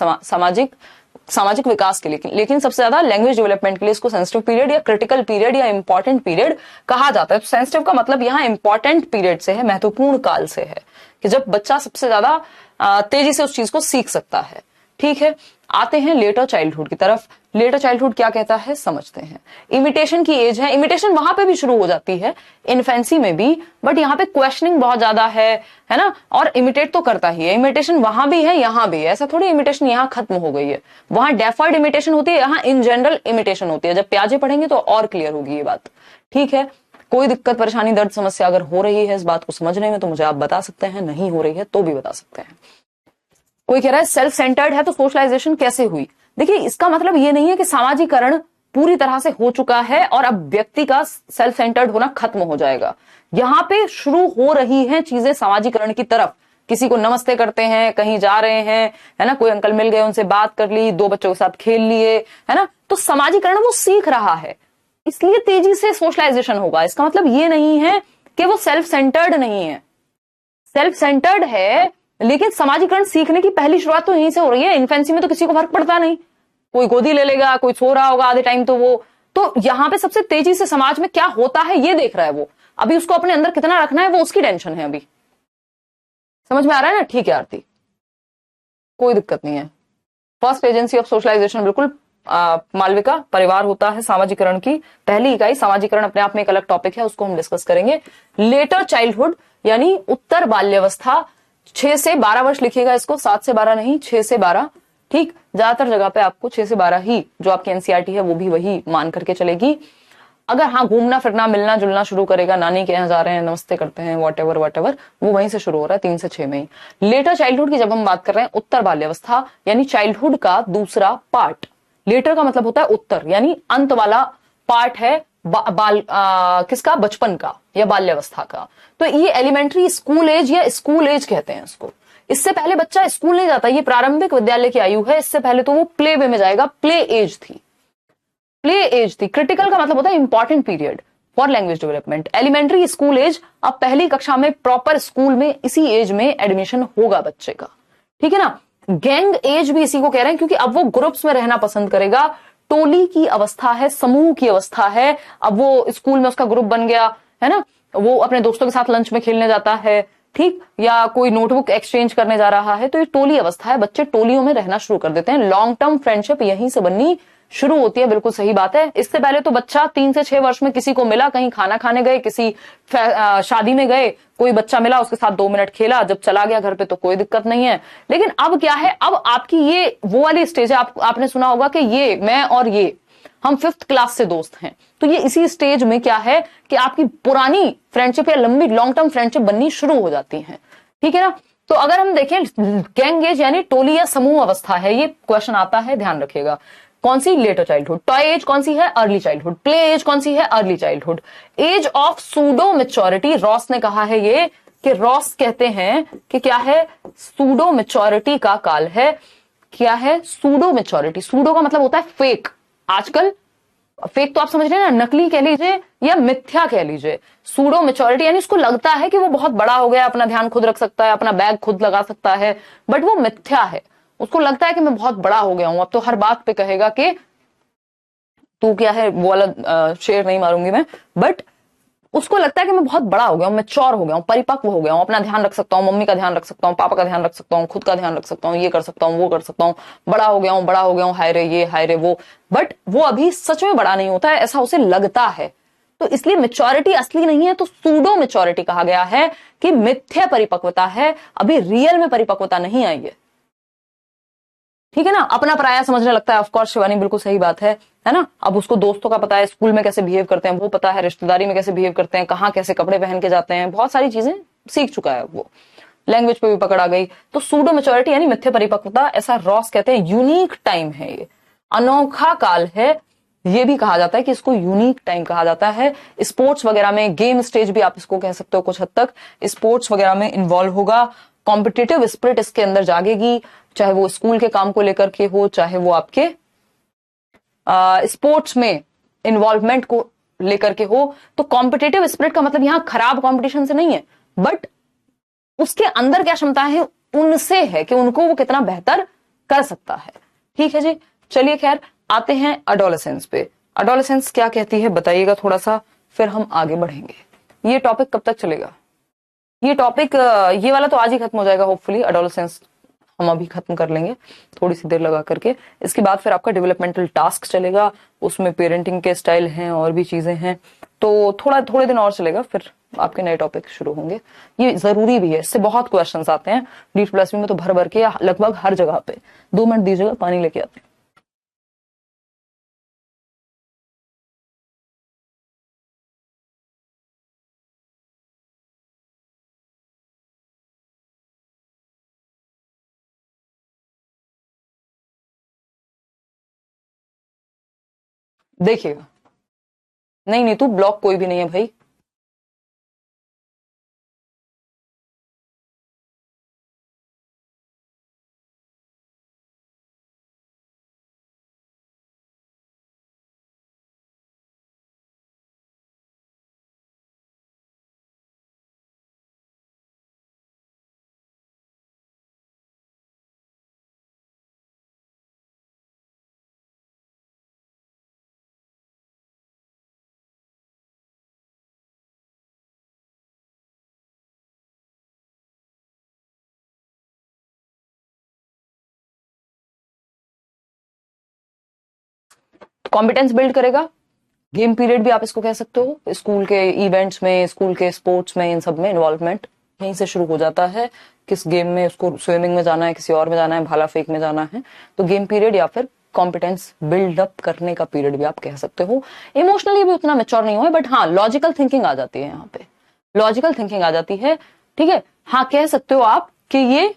सामाजिक विकास के लिए। लेकिन सबसे ज्यादा लैंग्वेज डेवलपमेंट के लिए इसको सेंसिटिव पीरियड या क्रिटिकल पीरियड या इंपॉर्टेंट पीरियड कहा जाता है। तो सेंसिटिव का मतलब यहाँ इंपॉर्टेंट पीरियड से है, महत्वपूर्ण काल से है, कि जब बच्चा सबसे ज्यादा तेजी से उस चीज को सीख सकता है। ठीक है, आते हैं लेटर चाइल्डहुड की तरफ। लेटर चाइल्डहुड क्या कहता है समझते हैं। इमिटेशन की एज है, इमिटेशन वहां पे भी शुरू हो जाती है, इन्फेंसी में भी, बट यहाँ पे क्वेश्चनिंग बहुत ज्यादा है ना, और इमिटेट तो करता ही है। इमिटेशन वहां भी है, यहां भी है, ऐसा थोड़ी इमिटेशन यहाँ खत्म हो गई है। वहां डेफर्ड इमिटेशन होती है, यहाँ इन जनरल इमिटेशन होती है। जब प्याजे पढ़ेंगे तो और क्लियर होगी ये बात। ठीक है, कोई दिक्कत परेशानी दर्द समस्या अगर हो रही है इस बात को समझने में तो मुझे आप बता सकते हैं, नहीं हो रही है तो भी बता सकते हैं। कोई कह रहा है सेल्फ सेंटर्ड है तो सोशलाइजेशन कैसे हुई? देखिए, इसका मतलब ये नहीं है कि सामाजिकरण पूरी तरह से हो चुका है और अब व्यक्ति का सेल्फ सेंटर्ड होना खत्म हो जाएगा। यहां पे शुरू हो रही हैं चीजें सामाजिकरण की तरफ। किसी को नमस्ते करते हैं, कहीं जा रहे हैं, है ना, कोई अंकल मिल गए उनसे बात कर ली, 2 बच्चों के साथ खेल लिए, है ना, तो सामाजिकरण वो सीख रहा है, इसलिए तेजी से सोशलाइजेशन होगा। इसका मतलब ये नहीं है कि वो सेल्फ सेंटर्ड नहीं है, सेल्फ सेंटर्ड है, लेकिन सामाजिकरण सीखने की पहली शुरुआत तो यहीं से हो रही है। इन्फेंसी में तो किसी को फर्क पड़ता नहीं, कोई गोदी ले लेगा, कोई सो रहा होगा आधे टाइम, तो यहां पे सबसे तेजी से समाज में क्या होता है ये देख रहा है वो। अभी उसको अपने अंदर कितना रखना है वो उसकी टेंशन है। अभी समझ में आ रहा है ना? ठीक है आरती, कोई दिक्कत नहीं है। फर्स्ट एजेंसी ऑफ सोशलाइजेशन बिल्कुल मालविका, परिवार होता है सामाजिकरण की पहली इकाई। सामाजिकरण अपने आप में एक अलग टॉपिक है, उसको हम डिस्कस करेंगे। लेटर चाइल्डहुड यानी उत्तर बाल्यावस्था, 6 से 12 वर्ष लिखिएगा इसको, 7 से 12 नहीं, 6 से 12। ठीक, ज्यादातर जगह पे आपको 6 से 12 ही जो आपकी एनसीईआरटी है वो भी वही मान करके चलेगी। अगर हाँ घूमना फिरना मिलना जुलना शुरू करेगा, नानी के यहाँ जा रहे हैं, नमस्ते करते हैं, वॉटेवर वो वहीं से शुरू हो रहा है 3 से 6 में ही। लेटर चाइल्डहुड की जब हम बात कर रहे हैं, उत्तर बाल्यावस्था यानी चाइल्डहुड का दूसरा पार्ट। लेटर का मतलब होता है उत्तर, यानी अंत वाला पार्ट है किसका? बचपन का या बाल्यावस्था का। तो ये एलिमेंट्री स्कूल एज या स्कूल एज कहते हैं इसको। इससे पहले बच्चा स्कूल नहीं जाता, ये प्रारंभिक विद्यालय की आयु है। इससे पहले तो वो प्ले वे में जाएगा, प्ले एज थी, प्ले एज थी। क्रिटिकल का मतलब होता है important period for language development. Elementary school age, अब पहली कक्षा में प्रॉपर स्कूल में इसी एज में एडमिशन होगा बच्चे का। ठीक है ना? गैंग एज भी इसी को कह रहे हैं, क्योंकि अब वो ग्रुप्स में रहना पसंद करेगा। टोली की अवस्था है, समूह की अवस्था है। अब वो स्कूल में उसका ग्रुप बन गया है ना, वो अपने दोस्तों के साथ लंच में खेलने जाता है, ठीक, या कोई नोटबुक एक्सचेंज करने जा रहा है, तो ये टोली अवस्था है। बच्चे टोलियों में रहना शुरू कर देते हैं। लॉन्ग टर्म फ्रेंडशिप यहीं से बननी शुरू होती है। बिल्कुल सही बात है। इससे पहले तो बच्चा 3 से 6 वर्ष में किसी को मिला, कहीं खाना खाने गए, किसी शादी में गए, कोई बच्चा मिला, उसके साथ 2 मिनट खेला, जब चला गया घर पे तो कोई दिक्कत नहीं है। लेकिन अब क्या है, अब आपकी ये वो वाली स्टेज है। आपने सुना होगा कि ये मैं और ये हम 5th क्लास से दोस्त हैं। तो ये इसी स्टेज में क्या है कि आपकी पुरानी फ्रेंडशिप या लंबी लॉन्ग टर्म फ्रेंडशिप बननी शुरू हो जाती है। ठीक है ना? तो अगर हम देखें गैंग एज यानी टोली या समूह अवस्था है, ये क्वेश्चन आता है, ध्यान रखिएगा। कौन सी? Later childhood. टॉय एज कौन सी है? Early childhood. प्ले एज कौन सी है? Early childhood. Age of pseudo maturity, Ross ने कहा है ये, कि रॉस कहते हैं कि क्या है, सूडो मेच्योरिटी का काल है। क्या है? Pseudo maturity. सूडो का मतलब होता है फेक। आजकल फेक तो आप समझ रहे हैं ना, नकली कह लीजिए या मिथ्या कह लीजिए। सूडो मेच्योरिटी यानी उसको लगता है कि वो बहुत बड़ा हो गया, अपना ध्यान खुद रख सकता है, अपना बैग खुद लगा सकता है, बट वो मिथ्या है। उसको लगता है कि मैं बहुत बड़ा हो गया हूं, अब तो हर बात पे कहेगा कि तू क्या है, वो वाला शेर नहीं मारूंगी मैं, बट उसको लगता है कि मैं बहुत बड़ा हो गया हूं, मैच्योर हो गया हूं, परिपक्व हो गया हूं, अपना ध्यान रख सकता हूं, मम्मी का ध्यान रख सकता हूं, पापा का ध्यान रख सकता हूं, खुद का ध्यान रख सकता हूं, ये कर सकता हूं, वो कर सकता हूं, बड़ा हो गया हूं, बड़ा हो गया हूं, हाय रे ये हाय रे वो। बट वो अभी सच में बड़ा नहीं होता है, ऐसा उसे लगता है। तो इसलिए मेच्योरिटी असली नहीं है, तो सूडो मेच्योरिटी कहा गया है कि मिथ्या परिपक्वता है, अभी रियल में परिपक्वता नहीं आई है। ठीक है ना, अपना पराया समझने लगता है, ऑफकोर्स शिवानी बिल्कुल सही बात है ना। अब उसको दोस्तों का पता है, स्कूल में कैसे बिहेव करते हैं वो पता है, रिश्तेदारी में कैसे बिहेव करते हैं, कहाँ कैसे कपड़े पहन के जाते हैं, बहुत सारी चीजें सीख चुका है वो। लैंग्वेज पे भी पकड़ आ गई। तो सूडो मेच्योरिटी यानी मिथ्या परिपक्वता, ऐसा रॉस कहते हैं, यूनिक टाइम है ये, अनोखा काल है। ये भी कहा जाता है कि इसको यूनिक टाइम कहा जाता है। स्पोर्ट्स वगैरह में, गेम स्टेज भी आप इसको कह सकते हो कुछ हद तक, स्पोर्ट्स वगैरह में इन्वॉल्व होगा, कॉम्पिटिटिव स्पिरिट इसके अंदर जागेगी, चाहे वो स्कूल के काम को लेकर के हो, चाहे वो आपके स्पोर्ट्स में इन्वॉल्वमेंट को लेकर के हो। तो कॉम्पिटिटिव स्पिरिट का मतलब यहां खराब कॉम्पिटिशन से नहीं है, बट उसके अंदर क्या क्षमता है उनसे है कि उनको वो कितना बेहतर कर सकता है। ठीक है जी, चलिए खैर आते हैं अडोलेसेंस पे। अडोलेसेंस क्या कहती है बताइएगा थोड़ा सा, फिर हम आगे बढ़ेंगे। ये टॉपिक कब तक चलेगा? ये टॉपिक ये वाला तो आज ही खत्म हो जाएगा होपफुली, अडोलेसेंस हम अभी खत्म कर लेंगे थोड़ी सी देर लगा करके। इसके बाद फिर आपका डेवलपमेंटल टास्क चलेगा, उसमें पेरेंटिंग के स्टाइल हैं और भी चीजें हैं, तो थोड़े दिन और चलेगा, फिर आपके नए टॉपिक शुरू होंगे। ये जरूरी भी है, इससे बहुत क्वेश्चंस आते हैं नीट प्लस में तो भर भर के, लगभग हर जगह पे। 2 मिनट दीजिएगा, पानी लेके आते हैं। देखिएगा, नहीं नहीं, तू ब्लॉक कोई भी नहीं है भाई। कॉम्पिटेंस बिल्ड करेगा, गेम पीरियड भी आप इसको कह सकते हो, स्कूल के इवेंट्स में, स्कूल के स्पोर्ट्स में, इन सब में इन्वॉल्वमेंट यहीं से शुरू हो जाता है। किस गेम में उसको, स्विमिंग में जाना है, किसी और में जाना है, भाला फेंक में जाना है, तो गेम पीरियड या फिर कॉम्पिटेंस बिल्डअप करने का पीरियड भी आप कह सकते हो। इमोशनली भी उतना मेच्योर नहीं हुआ, बट हाँ लॉजिकल थिंकिंग आ जाती है यहाँ पे, लॉजिकल थिंकिंग आ जाती है। ठीक है, हाँ कह सकते हो आप कि ये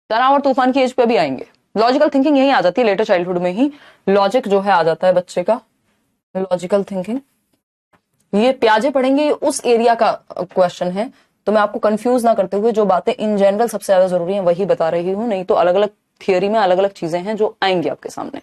तनाव और तूफान की एज पे भी आएंगे। लॉजिकल थिंकिंग यही आ जाती है लेटर चाइल्डहुड में ही, लॉजिक जो है आ जाता है बच्चे का, लॉजिकल थिंकिंग। ये प्याजे पढ़ेंगे, उस एरिया का क्वेश्चन है, तो मैं आपको कंफ्यूज ना करते हुए जो बातें इन जनरल सबसे ज्यादा जरूरी है वही बता रही हूँ, नहीं तो अलग अलग थियोरी में अलग अलग चीजें हैं जो आएंगी आपके सामने।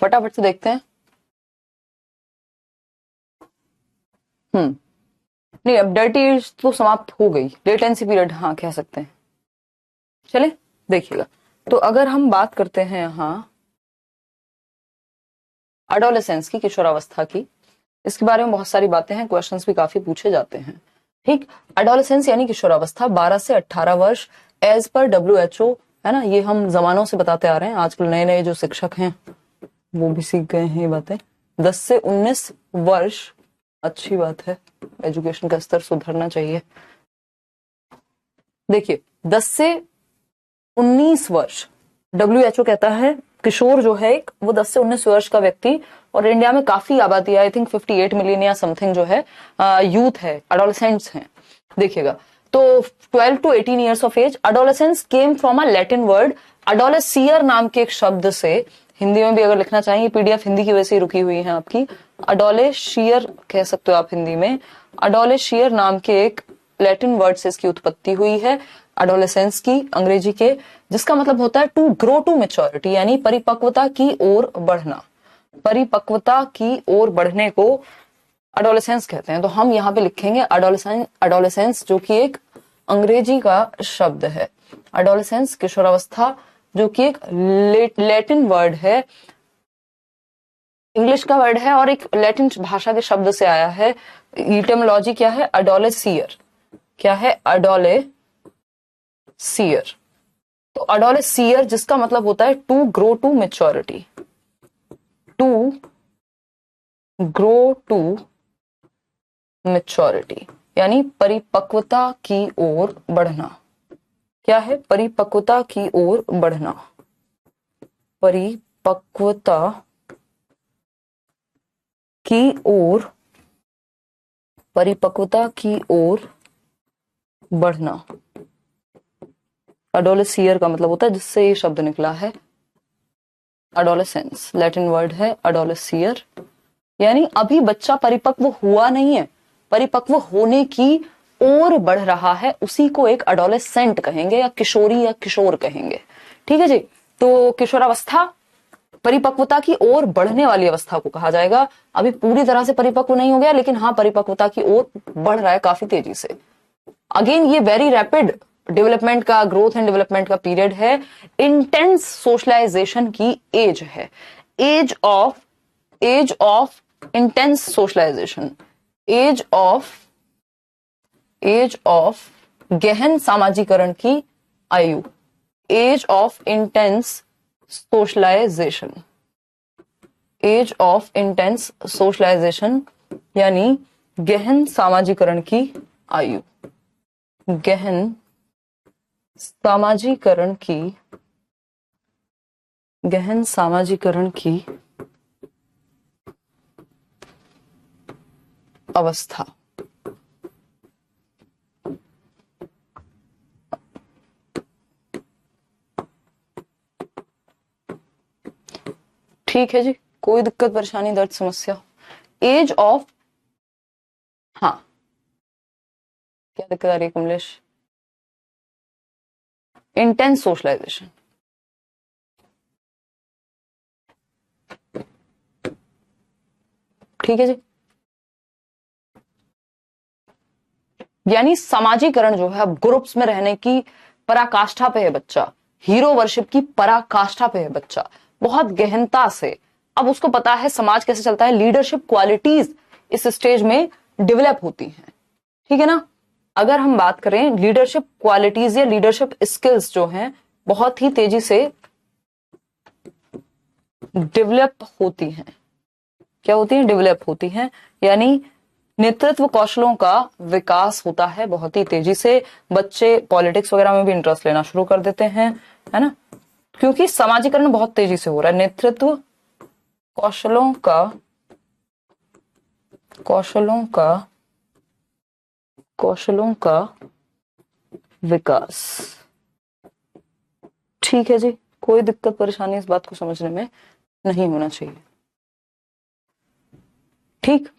फटाफट से देखते हैं। नहीं, अब डर्टी एज तो समाप्त हो गई, लेटेंसी पीरियड हाँ कह सकते हैं। चले देखिएगा, तो अगर हम बात करते हैं यहाँ एडोलेसेंस की, किशोरावस्था की, इसके बारे में बहुत सारी बातें हैं, क्वेश्चंस भी काफी पूछे जाते हैं। ठीक, एडोलेसेंस यानी किशोरावस्था 12 से 18 वर्ष एज पर WHO, है ना, ये हम जमानों से बताते आ रहे हैं, आजकल नए नए जो शिक्षक हैं वो भी सीख गए हैं ये बातें। 10 से 19 वर्ष, अच्छी बात है, एजुकेशन का स्तर सुधरना चाहिए। देखिए 10 से 19 वर्ष WHO कहता है किशोर जो है एक, वो 10 से 19 वर्ष का व्यक्ति, और इंडिया में काफी आबादी है, आई थिंक 58 मिलियन या समथिंग जो है यूथ है, एडोलेसेंट्स हैं। देखिएगा, तो 12 to 18 years of age, adolescence came from a Latin word adolescere नाम के एक शब्द से, हिंदी में भी अगर लिखना चाहिए, पीडीएफ हिंदी की वजह से रुकी हुई है आपकी, एडोलेशियर कह सकते हो आप हिंदी में, एडोलेशियर नाम के एक लैटिन वर्ड से इसकी उत्पत्ति हुई है, एडोलेसेंस की, अंग्रेजी के, जिसका मतलब होता है टू ग्रो टू मैच्योरिटी, यानी परिपक्वता की ओर बढ़ना। परिपक्वता की ओर बढ़ने को एडोलेसेंस कहते हैं। तो हम यहाँ पे लिखेंगे एडोलेसेंस, जो कि एक अंग्रेजी का शब्द है, एडोलेसेंस किशोरावस्था, जो कि एक लैटिन वर्ड है, इंग्लिश का वर्ड है और एक लैटिन भाषा के शब्द से आया है। इटिमोलॉजी क्या है, एडोलेसियर, क्या है, एडोलेसियर। तो एडोलेसियर जिसका मतलब होता है to grow to maturity, to grow to maturity, यानी परिपक्वता की ओर बढ़ना। क्या है, परिपक्वता की ओर बढ़ना, परिपक्वता की ओर, परिपक्वता की ओर बढ़ना। एडोलेसियर का मतलब होता है, जिससे ये शब्द निकला है एडोलेसेंस, लैटिन वर्ड है एडोलेसियर, यानी अभी बच्चा परिपक्व हुआ नहीं है, परिपक्व होने की ओर बढ़ रहा है, उसी को एक एडोलेसेंट कहेंगे, या किशोरी या किशोर कहेंगे। ठीक है जी, तो किशोरावस्था परिपक्वता की ओर बढ़ने वाली अवस्था को कहा जाएगा। अभी पूरी तरह से परिपक्व नहीं हो गया, लेकिन हाँ परिपक्वता की ओर बढ़ रहा है काफी तेजी से। अगेन ये वेरी रैपिड डेवलपमेंट का, ग्रोथ एंड डेवलपमेंट का पीरियड है, इंटेंस सोशलाइजेशन की एज है, age of intense socialisation, age of गहन सामाजिकरण की आयु, age of intense socialisation, age of intense socialisation, यानी गहन सामाजिकरण की आयु, गहन सामाजिकरण की, गहन सामाजिकरण की अवस्था। ठीक है जी, कोई दिक्कत परेशानी दर्द समस्या, एज ऑफ, हाँ क्या दिक्कत आ रही है कमलेश, इंटेंस सोशलाइजेशन। ठीक है जी, यानी सामाजिकरण जो है, अब ग्रुप्स में रहने की पराकाष्ठा पे है बच्चा, हीरो वर्शिप की पराकाष्ठा पे है बच्चा, बहुत गहनता से। अब उसको पता है समाज कैसे चलता है, लीडरशिप क्वालिटीज इस स्टेज में डेवलप होती हैं। ठीक है ना, अगर हम बात करें लीडरशिप क्वालिटीज या लीडरशिप स्किल्स जो हैं, बहुत ही तेजी से डेवलप होती हैं। क्या होती हैं, डेवलप होती हैं, यानी नेतृत्व कौशलों का विकास होता है बहुत ही तेजी से। बच्चे पॉलिटिक्स वगैरह में भी इंटरेस्ट लेना शुरू कर देते हैं, है ना, क्योंकि समाजीकरण बहुत तेजी से हो रहा है। नेतृत्व कौशलों का विकास। ठीक है जी, कोई दिक्कत परेशानी इस बात को समझने में नहीं होना चाहिए। ठीक,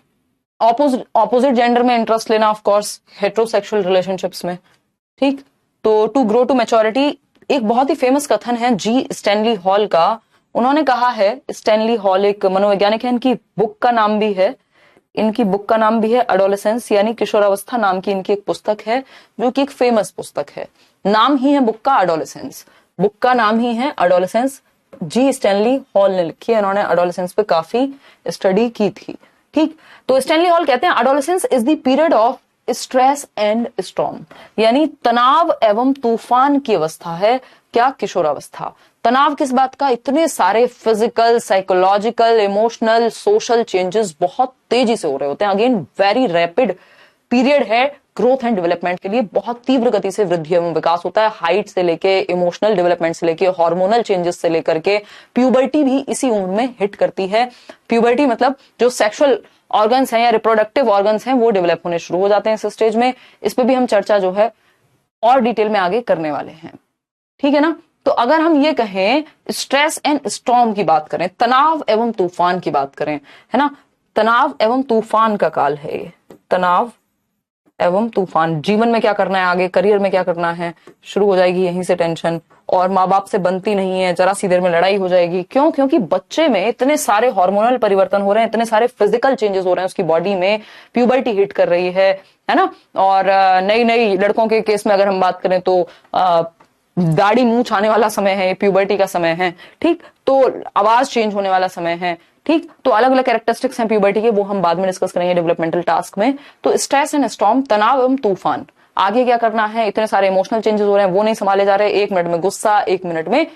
ऑपोजिट जेंडर में इंटरेस्ट लेना, ऑफ कोर्स हेटेरोसेक्सुअल रिलेशनशिप्स में। ठीक, तो टू ग्रो टू मैच्योरिटी, एक बहुत ही फेमस कथन है जी स्टैनली हॉल का, उन्होंने कहा है, स्टैनली हॉल एक मनोवैज्ञानिक है, इनकी बुक का नाम भी है एडोलेसेंस यानी किशोरावस्था नाम की इनकी एक पुस्तक है, जो कि एक फेमस पुस्तक है। नाम ही है बुक का एडोलेसेंस, बुक का नाम ही है एडोलेसेंस। जी स्टैनली हॉल ने लिखी है, इन्होंने एडोलेसेंस पे काफी स्टडी की थी। ठीक, तो स्टैनली हॉल कहते हैं adolescence is the period of stress and storm, यानी तनाव एवं तूफान की अवस्था है क्या किशोरावस्था। तनाव किस बात का, इतने सारे physical, psychological, emotional, social changes बहुत तेजी से हो रहे होते हैं। अगेन वेरी रैपिड पीरियड है ग्रोथ एंड डेवलपमेंट के लिए, बहुत तीव्र गति से वृद्धि एवं विकास होता है, हाइट से लेके इमोशनल डेवलपमेंट से लेके हार्मोनल चेंजेस से लेकर के प्यूबर्टी भी इसी उम्र में हिट करती है। प्यूबर्टी मतलब जो सेक्सुअल ऑर्गन्स हैं या रिप्रोडक्टिव ऑर्गन्स हैं वो डेवलप होने शुरू हो जाते हैं इस स्टेज में। इस पे भी हम चर्चा जो है और डिटेल में आगे करने वाले हैं, ठीक है ना। तो अगर हम ये कहें स्ट्रेस एंड स्टॉर्म की बात करें, तनाव एवं तूफान की बात करें, है ना, तनाव एवं तूफान का काल है ये, तनाव एवं तूफान। जीवन में क्या करना है आगे, करियर में क्या करना है, शुरू हो जाएगी यहीं से टेंशन, और माँ बाप से बनती नहीं है, जरा सी देर में लड़ाई हो जाएगी। क्यों? क्योंकि बच्चे में इतने सारे हार्मोनल परिवर्तन हो रहे हैं, इतने सारे फिजिकल चेंजेस हो रहे हैं उसकी बॉडी में, प्यूबर्टी हिट कर रही है ना। और नई नई लड़कों के केस में अगर हम बात करें तो दाढ़ी मूंछ आने वाला समय है, प्यूबर्टी का समय है, ठीक, तो आवाज चेंज होने वाला समय है, ठीक। तो अलग अलग कैरेक्टरिस्टिक्स हैं प्यूबर्टी के, वो हम बाद में डिस्कस करेंगे डेवलपमेंटल टास्क में। तो स्ट्रेस एंड स्टॉर्म, तनाव एवं तूफान, आगे क्या करना है, इतने सारे इमोशनल चेंजेस हो रहे हैं, वो नहीं संभाले जा रहे। 1 मिनट में गुस्सा, 1 मिनट में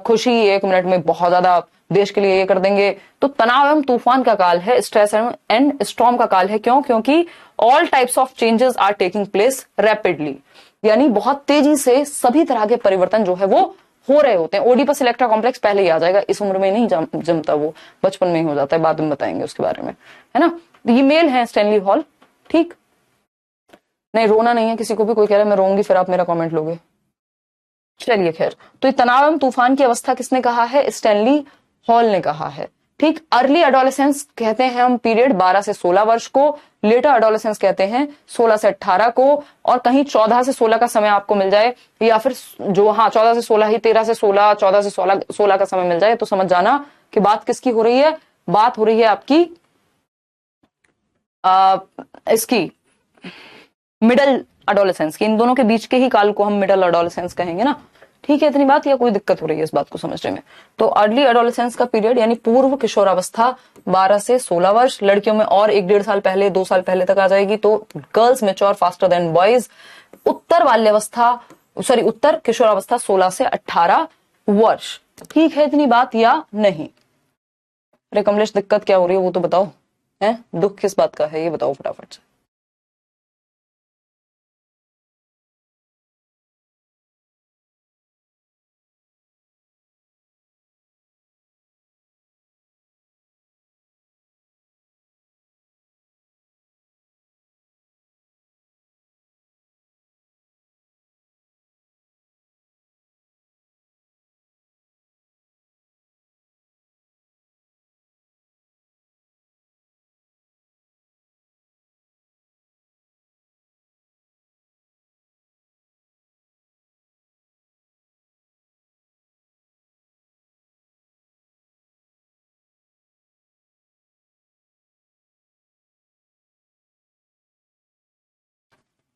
खुशी, 1 मिनट में बहुत ज्यादा देश के लिए ये कर देंगे। तो तनाव एवं तूफान का काल है, स्ट्रेस एंड स्टॉर्म का काल है। क्यों? क्योंकि all types of changes are taking place rapidly, यानी बहुत तेजी से सभी तरह के परिवर्तन जो है वो हो रहे होते हैं। ओडिपस इलेक्ट्रा कॉम्प्लेक्स पहले ही आ जाएगा, इस उम्र में नहीं जमता, वो बचपन में ही हो जाता है, बाद में बताएंगे उसके बारे में, है ना। ये मेल है स्टैनली हॉल, ठीक। नहीं, रोना नहीं है किसी को भी, कोई कह रहा है मैं रोऊंगी फिर आप मेरा कमेंट लोगे, चलिए खैर। तो ये तनाव एवं तूफान की अवस्था किसने कहा है? स्टैनली हॉल ने कहा है, ठीक। अर्ली एडोलेसेंस कहते हैं हम पीरियड 12 से 16 वर्ष को, लेटर एडोलेसेंस कहते हैं 16 से 18 को, और कहीं 14 से 16 का समय आपको मिल जाए, या फिर जो 14 से 16 ही 13 से 16, 14 से 16 का समय मिल जाए, तो समझ जाना कि बात किसकी हो रही है। बात हो रही है आपकी इसकी मिडल एडोलेसेंस की। इन दोनों के बीच के ही काल को हम मिडल एडोलेसेंस कहेंगे ना, ठीक है। इतनी बात, या कोई दिक्कत हो रही है इस बात को समझने में? तो अर्ली एडोलेसेंस का पीरियड यानी पूर्व किशोरावस्था 12 से 16 वर्ष, लड़कियों में और 1-1.5 साल पहले, 2 साल पहले तक आ जाएगी। तो girls mature faster than boys. उत्तर किशोरावस्था 16 से 18 वर्ष, ठीक है। इतनी बात या नहीं? अरे कमलेश, दिक्कत क्या हो रही है वो तो बताओ, है दुख किस बात का है ये बताओ फटाफट से।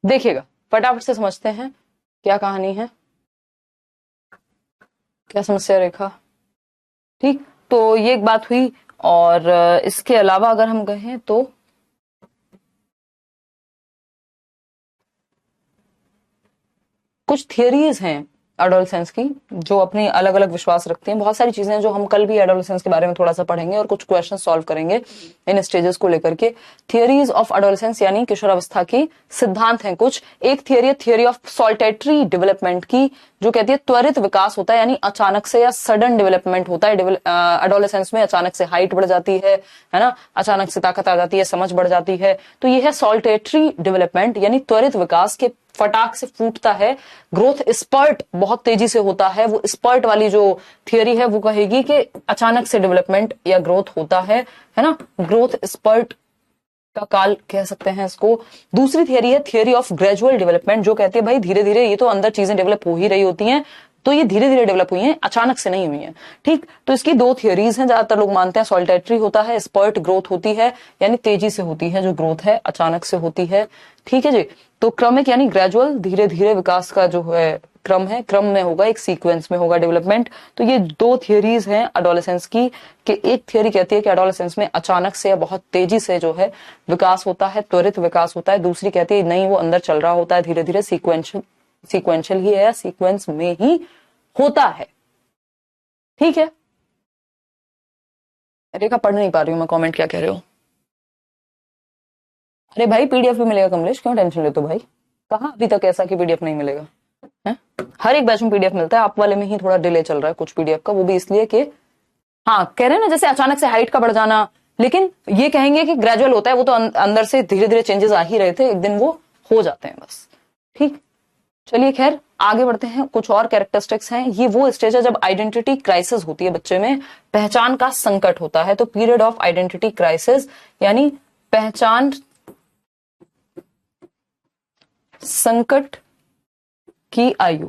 देखिएगा, फटाफट से समझते हैं क्या कहानी है, क्या समस्या रेखा, ठीक। तो ये एक बात हुई, और इसके अलावा अगर हम कहें तो कुछ थियरीज हैं एडोलेसेंस की जो अपनी अलग अलग विश्वास रखती हैं। बहुत सारी चीजें जो हम कल भी एडोलेसेंस के बारे में थोड़ा सा पढ़ेंगे और कुछ क्वेश्चन सॉल्व करेंगे इन स्टेजेस को लेकर के। थियरीज ऑफ एडोलेसेंस यानी किशोरावस्था की सिद्धांत हैं कुछ। एक थियरी है थियरी ऑफ सॉल्टेटरी डेवलपमेंट की, जो कहती है त्वरित विकास होता है, यानी अचानक से या सडन डेवलपमेंट होता है एडोलेसेंस में। अचानक से हाइट बढ़ जाती है ना, अचानक से ताकत आ जाती है, समझ बढ़ जाती है। तो ये है सॉल्टेटरी डेवलपमेंट, यानी त्वरित विकास के फटाक से फूटता है। ग्रोथ स्पर्ट बहुत तेजी से होता है, वो स्पर्ट वाली जो थियरी है वो कहेगी कि अचानक से डेवलपमेंट या ग्रोथ होता है ना, ग्रोथ स्पर्ट का काल कह सकते हैं इसको। दूसरी थियरी है थियरी ऑफ ग्रेजुअल डेवलपमेंट, जो कहती है भाई धीरे धीरे ये तो अंदर चीजें डेवलप हो ही रही होती हैं, तो ये धीरे धीरे डेवलप हुई हैं, अचानक से नहीं हुई हैं। ठीक, तो इसकी दो थियोरीज हैं। ज्यादातर लोग मानते हैं सॉलिटेटरी होता है, स्पर्ट ग्रोथ होती है, यानी तेजी से होती है जो ग्रोथ है, अचानक से होती है। ठीक है जी। तो क्रमिक यानी ग्रेजुअल, धीरे धीरे विकास का जो है क्रम है, क्रम में होगा, एक सीक्वेंस में होगा डेवलपमेंट। तो ये दो थियोरीज हैं एडोलेसेंस की, कि एक थियोरी कहती है कि एडोलेसेंस में अचानक से या बहुत तेजी से जो है विकास होता है, त्वरित विकास होता है। दूसरी कहती है नहीं, वो अंदर चल रहा होता है धीरे धीरे, सीक्वेंशियल ही है या सीक्वेंस में ही होता है। ठीक है, रेखा पढ़ नहीं पा रही हूं मैं कमेंट, क्या कह रहे हो? अरे भाई पीडीएफ भी मिलेगा कमलेश, क्यों टेंशन लेते हो भाई? कहाँ अभी तक ऐसा कि पीडीएफ नहीं मिलेगा है? हर एक बैच में पीडीएफ मिलता है, आप वाले में ही थोड़ा डिले चल रहा है कुछ पीडीएफ का, वो भी इसलिए कि हाँ कह रहे हैं ना जैसे अचानक से हाइट का बढ़ जाना, लेकिन ये कहेंगे कि ग्रेजुअल होता है, वो तो अंदर से धीरे धीरे चेंजेस आ ही रहे थे, एक दिन वो हो जाते हैं बस। ठीक, चलिए खैर आगे बढ़ते हैं। कुछ और कैरेक्टरिस्टिक्स हैं। ये वो स्टेज है जब आइडेंटिटी क्राइसिस होती है बच्चे में, पहचान का संकट होता है। तो पीरियड ऑफ आइडेंटिटी क्राइसिस यानी पहचान संकट की आयु।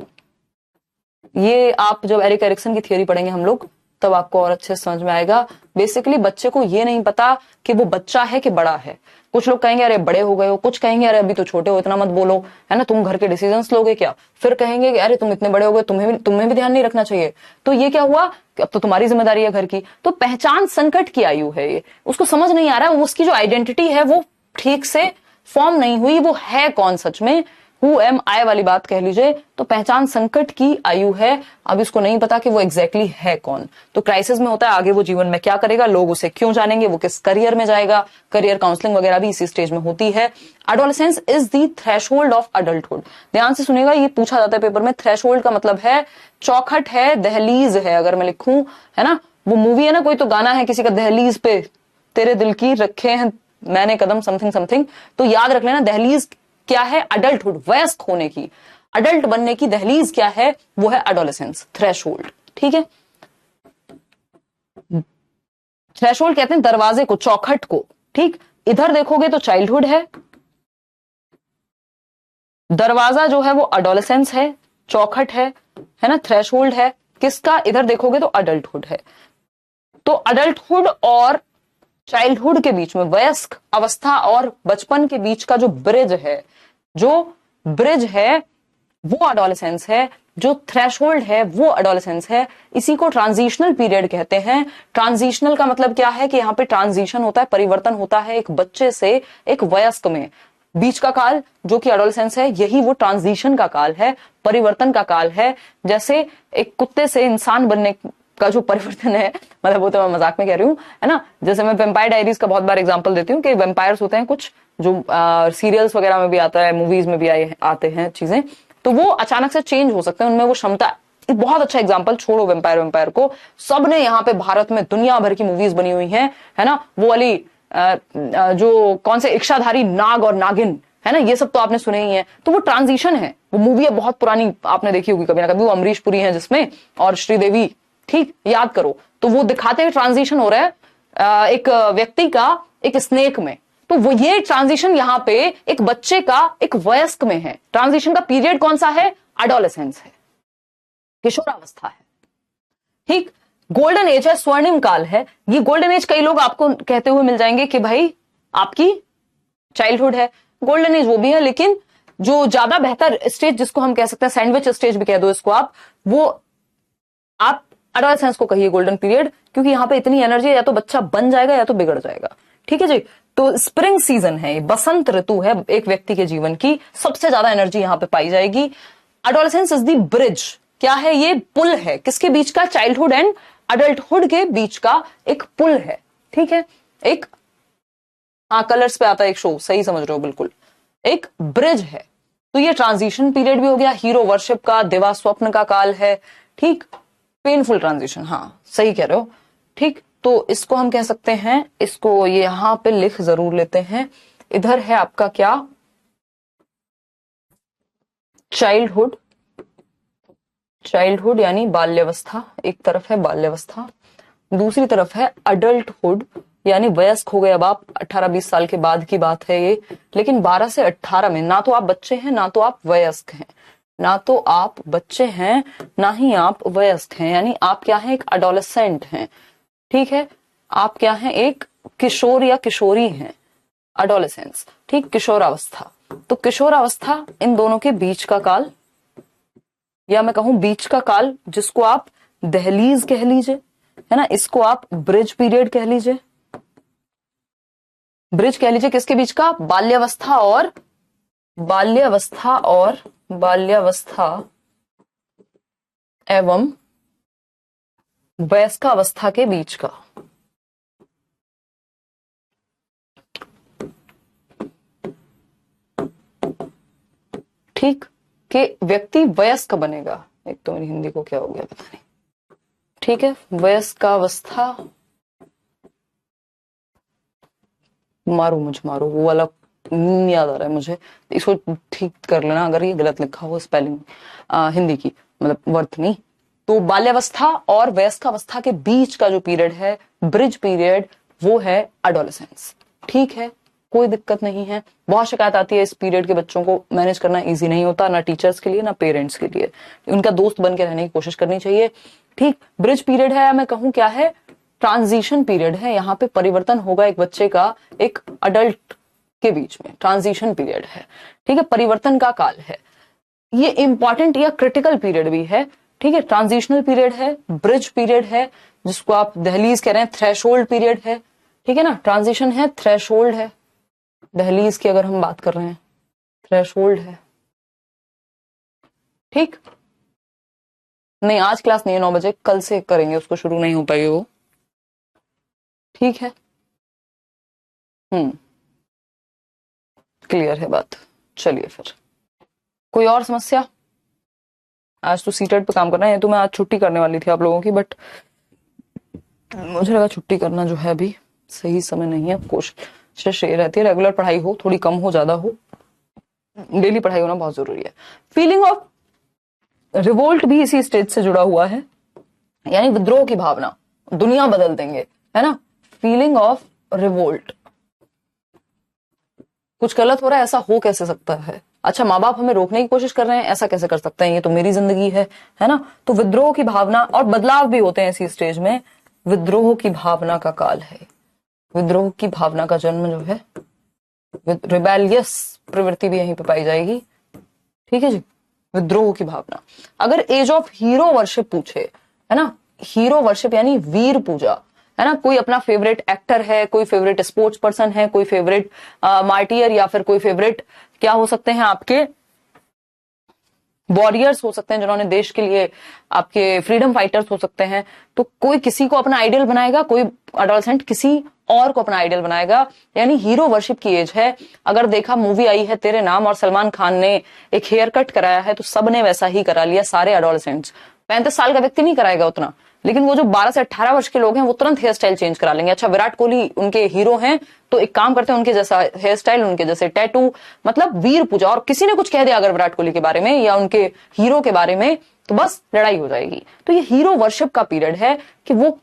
ये आप जब एरिक एरिक्सन की थियोरी पढ़ेंगे हम लोग, तब आपको और अच्छे से समझ में आएगा। बेसिकली बच्चे को ये नहीं पता कि वो बच्चा है कि बड़ा है। कुछ लोग कहेंगे अरे बड़े हो गए हो, कुछ कहेंगे अरे अभी तो छोटे हो, इतना मत बोलो, है ना, तुम घर के डिसीजंस लोगे क्या? फिर कहेंगे कि अरे तुम इतने बड़े हो गए, तुम्हें भी ध्यान नहीं रखना चाहिए। तो ये क्या हुआ कि अब तो तुम्हारी जिम्मेदारी है घर की। तो पहचान संकट की आयु है ये, उसको समझ नहीं आ रहा है, उसकी जो आइडेंटिटी है वो ठीक से फॉर्म नहीं हुई, वो है कौन सच में, हु एम आई वाली बात कह लीजिए। तो पहचान संकट की आयु है, अब इसको नहीं पता कि वो एग्जैक्टली है कौन। तो क्राइसिस में होता है आगे वो जीवन में क्या करेगा, लोग उसे क्यों जानेंगे, वो किस करियर में जाएगा, करियर काउंसलिंग वगैरह भी इसी स्टेज में होती है। Adolescence is the threshold of adulthood. ध्यान से सुनेगा, ये पूछा जाता है पेपर में। थ्रेशोल्ड का मतलब है चौखट है, दहलीज है, अगर मैं लिखूं, है ना, वो मूवी है ना, कोई तो गाना है किसी का, दहलीज पे तेरे दिल की रखे हैं मैंने कदम, समथिंग समथिंग। तो याद रख लेना, दहलीज क्या है, अडल्टहुड, वयस्क होने की, अडल्ट बनने की दहलीज क्या है, वो है एडोलेसेंस, थ्रेशोल्ड। ठीक है, थ्रेशोल्ड कहते हैं दरवाजे को, चौखट को। ठीक, इधर देखोगे तो चाइल्डहुड है, दरवाजा जो है वो एडोलेसेंस है, चौखट है ना, थ्रेशोल्ड है किसका, इधर देखोगे तो अडल्टहुड है। तो अडल्टहुड और चाइल्डहुड के बीच में, वयस्क अवस्था और बचपन के बीच का जो ब्रिज है, वो एडोलेसेंस है, जो थ्रेशोल्ड है वो एडोलेसेंस है। इसी को ट्रांजिशनल पीरियड कहते हैं। ट्रांजिशनल का मतलब क्या है कि यहाँ पे ट्रांजिशन होता है, परिवर्तन होता है एक बच्चे से एक वयस्क में। बीच का काल जो कि एडोलेसेंस है, यही वो ट्रांजिशन का काल है, परिवर्तन का काल है। जैसे एक कुत्ते से इंसान बनने का जो परिवर्तन है, मतलब वो तो मैं मजाक में कह रही हूँ, है ना। जैसे मैं वेम्पायर डायरीज का बहुत बार एग्जांपल देती हूँ कि वेम्पायर्स होते हैं कुछ जो सीरियल्स वगैरह में भी आता है, मूवीज में भी आते हैं चीजें, तो वो अचानक से चेंज हो सकते हैं, उनमें वो क्षमता। बहुत अच्छा एग्जांपल, छोड़ो वेम्पायर को, सबने यहाँ पे भारत में दुनिया भर की मूवीज बनी हुई हैं, है ना। वो वाली जो कौन से इच्छाधारी नाग और नागिन, है ना, ये सब तो आपने सुने ही है। तो वो ट्रांजिशन है, वो मूवी है बहुत पुरानी, आपने देखी होगी कभी ना कभी, वो अमरीश पुरी है जिसमें, और श्रीदेवी। ठीक, याद करो। तो वो दिखाते हैं ट्रांजिशन हो रहा है एक व्यक्ति का एक स्नेक में। तो वो ये ट्रांजिशन यहाँ पे एक बच्चे का एक वयस्क में है। ट्रांजिशन का पीरियड कौन सा है, एडोलेसेंस है, किशोरावस्था है। ठीक, गोल्डन एज है, स्वर्णिम काल है। ये गोल्डन एज कई लोग आपको कहते हुए मिल जाएंगे कि भाई आपकी चाइल्डहुड है, गोल्डन एज वो भी है, लेकिन जो ज्यादा बेहतर स्टेज जिसको हम कह सकते हैं, सैंडविच स्टेज भी कह दो इसको आप, वो आप एडोलेसेंस को कहिए गोल्डन पीरियड, क्योंकि यहाँ पे इतनी एनर्जी, या तो बच्चा बन जाएगा या तो बिगड़ जाएगा। ठीक है जी। तो स्प्रिंग सीजन है, बसंत ऋतु है एक व्यक्ति के जीवन की, सबसे ज्यादा एनर्जी यहाँ पे पाई जाएगी। एडोलेसेंस इज द ब्रिज, क्या है ये, पुल है, किसके बीच का, चाइल्डहुड एंड अडल्टहुड के बीच का एक पुल है। ठीक है, एक, हाँ कलर्स पे आता है एक शो, सही समझ रहे हो बिल्कुल, एक ब्रिज है। तो ये ट्रांजिशन पीरियड भी हो गया, हीरो वर्शिप का, देवा स्वप्न का काल है। ठीक, पेनफुल ट्रांजिशन, हाँ सही कह रहे हो। ठीक, तो इसको हम कह सकते हैं, इसको ये यहां पे लिख जरूर लेते हैं। इधर है आपका क्या, चाइल्डहुड, चाइल्डहुड यानी बाल्यावस्था, एक तरफ है बाल्यावस्था, दूसरी तरफ है अडल्टहुड यानी वयस्क हो गए अब आप, 18-20 साल के बाद की बात है ये। लेकिन 12 से 18 में ना तो आप बच्चे हैं ना तो आप वयस्क हैं, ना तो आप बच्चे हैं ना ही आप वयस्क हैं, यानी आप क्या हैं, एक अडोलेसेंट हैं, ठीक है, आप क्या हैं, एक किशोर या किशोरी हैं, अडोलेसेंस, ठीक, किशोरावस्था। तो किशोरावस्था इन दोनों के बीच का काल, या मैं कहूं बीच का काल, जिसको आप दहलीज कह लीजिए, है ना, इसको आप ब्रिज पीरियड कह लीजिए। ब्रिज कह लीजिए किसके बीच का, बाल्यावस्था एवं वयस्कावस्था के बीच का। ठीक, कि व्यक्ति वयस्क बनेगा। एक तो मेरी हिंदी को क्या हो गया पता नहीं, ठीक है, वयस्कावस्था, मारो वो वाला याद आ रहा है मुझे, इसको ठीक कर लेना अगर ये गलत लिखा हो स्पेलिंग हिंदी की, मतलब वर्थ नहीं। तो बाल्यावस्था और वयस्कावस्था के बीच का जो पीरियड है, ब्रिज पीरियड, वो है एडोलेसेंस। ठीक है, कोई दिक्कत नहीं है। बहुत शिकायत आती है इस पीरियड के बच्चों को मैनेज करना इजी नहीं होता, ना टीचर्स के लिए ना पेरेंट्स के लिए, उनका दोस्त बन के रहने की कोशिश करनी चाहिए। ठीक, ब्रिज पीरियड है, मैं कहूं क्या है, ट्रांजिशन पीरियड है। यहाँ पे परिवर्तन होगा एक बच्चे का एक अडल्ट के बीच में, ट्रांजिशन पीरियड है, ठीक है, परिवर्तन का काल है। ये इंपॉर्टेंट या क्रिटिकल पीरियड भी है, ठीक है, ट्रांजिशनल पीरियड है, ब्रिज पीरियड है, जिसको आप दहलीज कह रहे हैं, थ्रेशोल्ड पीरियड है, ठीक है ना, ट्रांजिशन है, थ्रेशोल्ड है, दहलीज की अगर हम बात कर रहे हैं, थ्रेशोल्ड है। ठीक, नहीं आज क्लास नहीं है 9 बजे, कल से करेंगे उसको, शुरू नहीं हो पाएगी वो, ठीक है। क्लियर है बात। चलिए फिर कोई और समस्या। आज तो सीटेट पे काम करना है, तो मैं आज छुट्टी करने वाली थी आप लोगों की, बट मुझे लगा छुट्टी करना जो है अभी सही समय नहीं है। कोशिश ये रहती है रेगुलर पढ़ाई हो, थोड़ी कम हो ज्यादा हो, डेली पढ़ाई होना बहुत जरूरी है। फीलिंग ऑफ रिवोल्ट भी इसी स्टेज से जुड़ा हुआ है, यानी विद्रोह की भावना, दुनिया बदल देंगे, है ना, फीलिंग ऑफ रिवोल्ट। कुछ गलत हो रहा है, ऐसा हो कैसे सकता है, अच्छा माँ बाप हमें रोकने की कोशिश कर रहे हैं, ऐसा कैसे कर सकते हैं, ये तो मेरी जिंदगी है ना। तो विद्रोह की भावना और बदलाव भी होते हैं इसी स्टेज में, विद्रोह की भावना का काल है। विद्रोह की भावना का जन्म जो है, रिबेलियस प्रवृत्ति भी यहीं पे पाई जाएगी, ठीक है जी, विद्रोह की भावना। अगर एज ऑफ हीरो वर्शिप पूछे, है ना, हीरो वर्शिप यानी वीर पूजा, है ना, कोई अपना फेवरेट एक्टर है, कोई फेवरेट स्पोर्ट्स पर्सन है, कोई फेवरेट मार्टियर, या फिर कोई फेवरेट क्या हो सकते हैं आपके वॉरियर्स हो सकते हैं जिन्होंने देश के लिए, आपके फ्रीडम फाइटर्स हो सकते हैं। तो कोई किसी को अपना आइडियल बनाएगा, कोई एडोलसेंट किसी और को अपना आइडियल बनाएगा, यानी हीरो वर्शिप की एज है। अगर देखा मूवी आई है तेरे नाम और सलमान खान ने एक हेयर कट कराया है, तो सबने वैसा ही करा लिया, सारे एडोलसेंट्स। 35 साल का व्यक्ति नहीं कराएगा उतना, लेकिन वो जो 12 से 18 वर्ष के लोग हैं वो तुरंत हेयर स्टाइल चेंज करा लेंगे। अच्छा विराट कोहली उनके हीरो हैं, तो एक काम करते हैं, उनके जैसा हेयर स्टाइल, उनके जैसे टैटू, मतलब वीर पूजा। और किसी ने कुछ कह दिया अगर विराट कोहली के बारे में या उनके हीरो के बारे में, तो बस लड़ाई हो जाएगी। तो ये हीरो वर्शिप का पीरियड है कि वो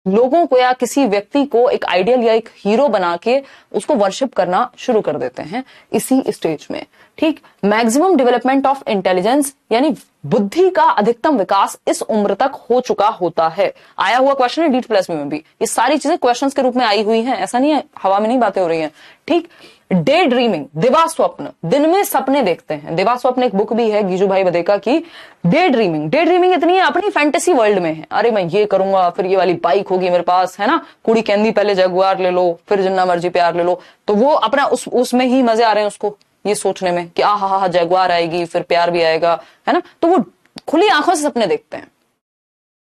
लोगों को या किसी व्यक्ति को एक आइडियल या एक हीरो बना के उसको वर्शिप करना शुरू कर देते हैं इसी स्टेज में। ठीक, मैक्सिमम डेवलपमेंट ऑफ इंटेलिजेंस यानी बुद्धि का अधिकतम विकास इस उम्र तक हो चुका होता है। आया हुआ क्वेश्चन है डीट प्लस में भी, ये सारी चीजें क्वेश्चंस के रूप में आई हुई हैं, ऐसा नहीं है हवा में नहीं बातें हो रही हैं। ठीक, डे ड्रीमिंग, दिवा स्वप्न, दिन में सपने देखते हैं। दिवा स्वप्न एक बुक भी है गीजू भाई बदेका की। डे ड्रीमिंग इतनी है अपनी फैंटेसी वर्ल्ड में है, अरे मैं ये करूंगा, फिर ये वाली बाइक होगी मेरे पास, है ना, कुड़ी कहती पहले जगुआर ले लो, फिर जिन्ना मर्जी प्यार ले लो। तो वो अपना उसमें ही मजे आ रहे हैं उसको ये सोचने में कि हा जगुआर आएगी, फिर प्यार भी आएगा, है ना। तो वो खुली आंखों से सपने देखते हैं।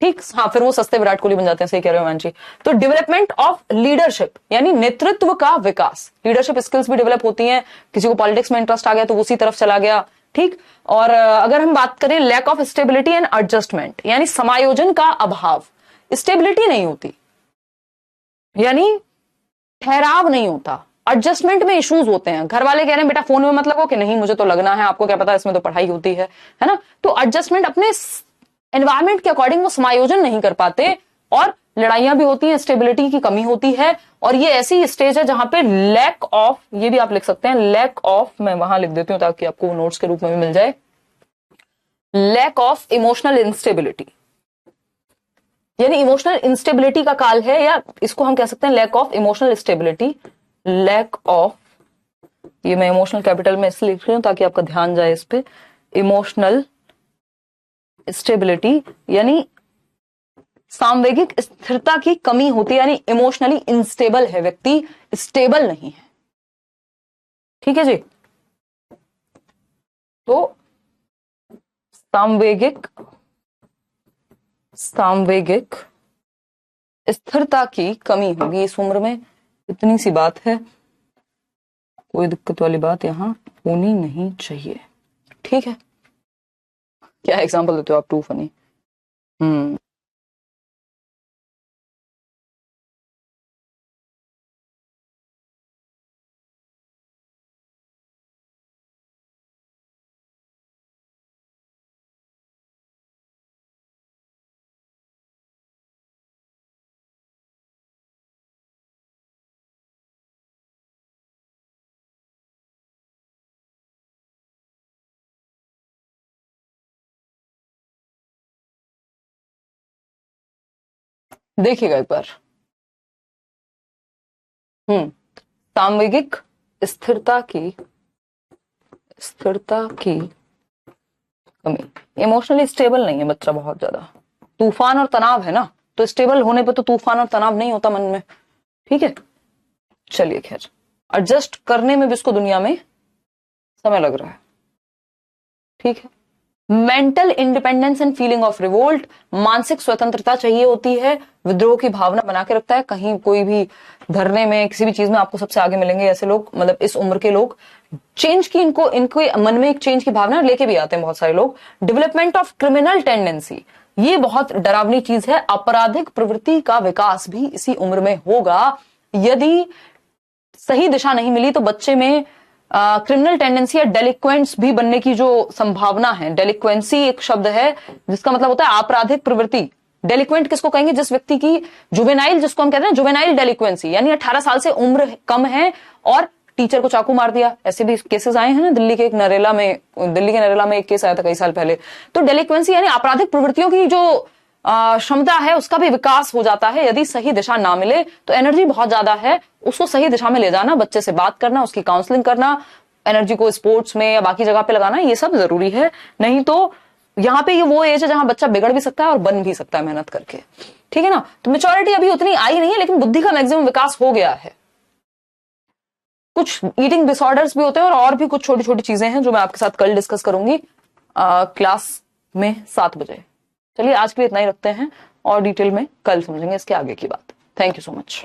ठीक, हाँ, फिर वो सस्ते विराट कोहली बन जाते हैं, सही कह रहे हो मानसी। तो डेवलपमेंट ऑफ लीडरशिप यानी नेतृत्व का विकास, लीडरशिप स्किल्स भी डेवलप होती हैं। किसी को पॉलिटिक्स में इंटरेस्ट आ गया तो उसी तरफ चला गया। ठीक, और अगर हम बात करें lack of stability and adjustment यानी समायोजन का अभाव, स्टेबिलिटी नहीं होती यानी ठहराव नहीं होता, एडजस्टमेंट में इश्यूज होते हैं। घर वाले कह रहे हैं बेटा फोन में मत लगो, कि नहीं मुझे तो लगना है, आपको क्या पता इसमें तो पढ़ाई होती है ना। तो एडजस्टमेंट अपने एनवायरमेंट के अकॉर्डिंग वो समायोजन नहीं कर पाते और लड़ाइयां भी होती हैं, स्टेबिलिटी की कमी होती है। और ये ऐसी स्टेज है जहां पे लैक ऑफ, ये भी आप लिख सकते हैं लैक ऑफ, मैं वहां लिख देती हूं ताकि आपको नोट्स के रूप में भी मिल जाए, लैक ऑफ इमोशनल इंस्टेबिलिटी, यानी इमोशनल इंस्टेबिलिटी का काल है, या इसको हम कह सकते हैं lack of emotional stability. Lack of, ये मैं इमोशनल कैपिटल में इसलिए लिख रही हूं ताकि आपका ध्यान जाए इस पे, इमोशनल स्टेबिलिटी यानी सामवेगिक स्थिरता की कमी होती है, यानी इमोशनली इंस्टेबल है व्यक्ति, स्टेबल नहीं है। ठीक है जी। तो सामवेगिक स्थिरता की कमी होगी इस उम्र में, इतनी सी बात है, कोई दिक्कत वाली बात यहां होनी नहीं चाहिए। ठीक है, क्या एग्जांपल देते हो आप? To funny. देखिएगा एक बार। सामवेगिक स्थिरता की कमी, इमोशनली स्टेबल नहीं है बच्चा बहुत ज्यादा, तूफान और तनाव है ना, तो स्टेबल होने पे तो तूफान और तनाव नहीं होता मन में। ठीक है, चलिए खैर, एडजस्ट करने में भी इसको दुनिया में समय लग रहा है। ठीक है, mental independence and feeling of revolt, मानसिक स्वतंत्रता चाहिए होती है, विद्रोह की भावना बना के रखता है। कहीं कोई भी धरने में, किसी भी चीज में आपको सबसे आगे मिलेंगे ऐसे लोग, मतलब इस उम्र के लोग, चेंज की इनके मन में एक चेंज की भावना लेके भी आते हैं बहुत सारे लोग। डेवलपमेंट ऑफ क्रिमिनल टेंडेंसी, ये बहुत डरावनी चीज है, आपराधिक प्रवृत्ति का विकास भी इसी उम्र में होगा। यदि सही दिशा नहीं मिली तो बच्चे में क्रिमिनल टेंडेंसी या डेलिक्वेंट्स भी बनने की जो संभावना है। डेलिक्वेंसी एक शब्द है जिसका मतलब होता है आपराधिक प्रवृत्ति। डेलिक्वेंट किसको कहेंगे? जिस व्यक्ति की जुवेनाइल, जिसको हम कहते हैं जुवेनाइल डेलिक्वेंसी, यानी 18 साल से उम्र कम है और टीचर को चाकू मार दिया, ऐसे भी केसेस आए हैं ना। दिल्ली के नरेला में एक केस आया था कई साल पहले। तो डेलिक्वेंसी यानी आपराधिक प्रवृत्तियों की जो क्षमता है उसका भी विकास हो जाता है। यदि सही दिशा ना मिले तो एनर्जी बहुत ज्यादा है, उसको सही दिशा में ले जाना, बच्चे से बात करना, उसकी काउंसलिंग करना, एनर्जी को स्पोर्ट्स में या बाकी जगह पे लगाना, ये सब जरूरी है। नहीं तो यहाँ पे ये वो एज है जहां बच्चा बिगड़ भी सकता है और बन भी सकता है मेहनत करके। ठीक है ना। तो मेच्योरिटी अभी उतनी आई नहीं है, लेकिन बुद्धि का मैक्सिमम विकास हो गया है। कुछ ईटिंग डिसऑर्डर्स भी होते हैं और भी कुछ छोटी छोटी चीजें हैं जो मैं आपके साथ कल डिस्कस करूंगी क्लास में 7 बजे। चलिए आज के लिए इतना ही रखते हैं और डिटेल में कल समझेंगे इसके आगे की बात। Thank you so much.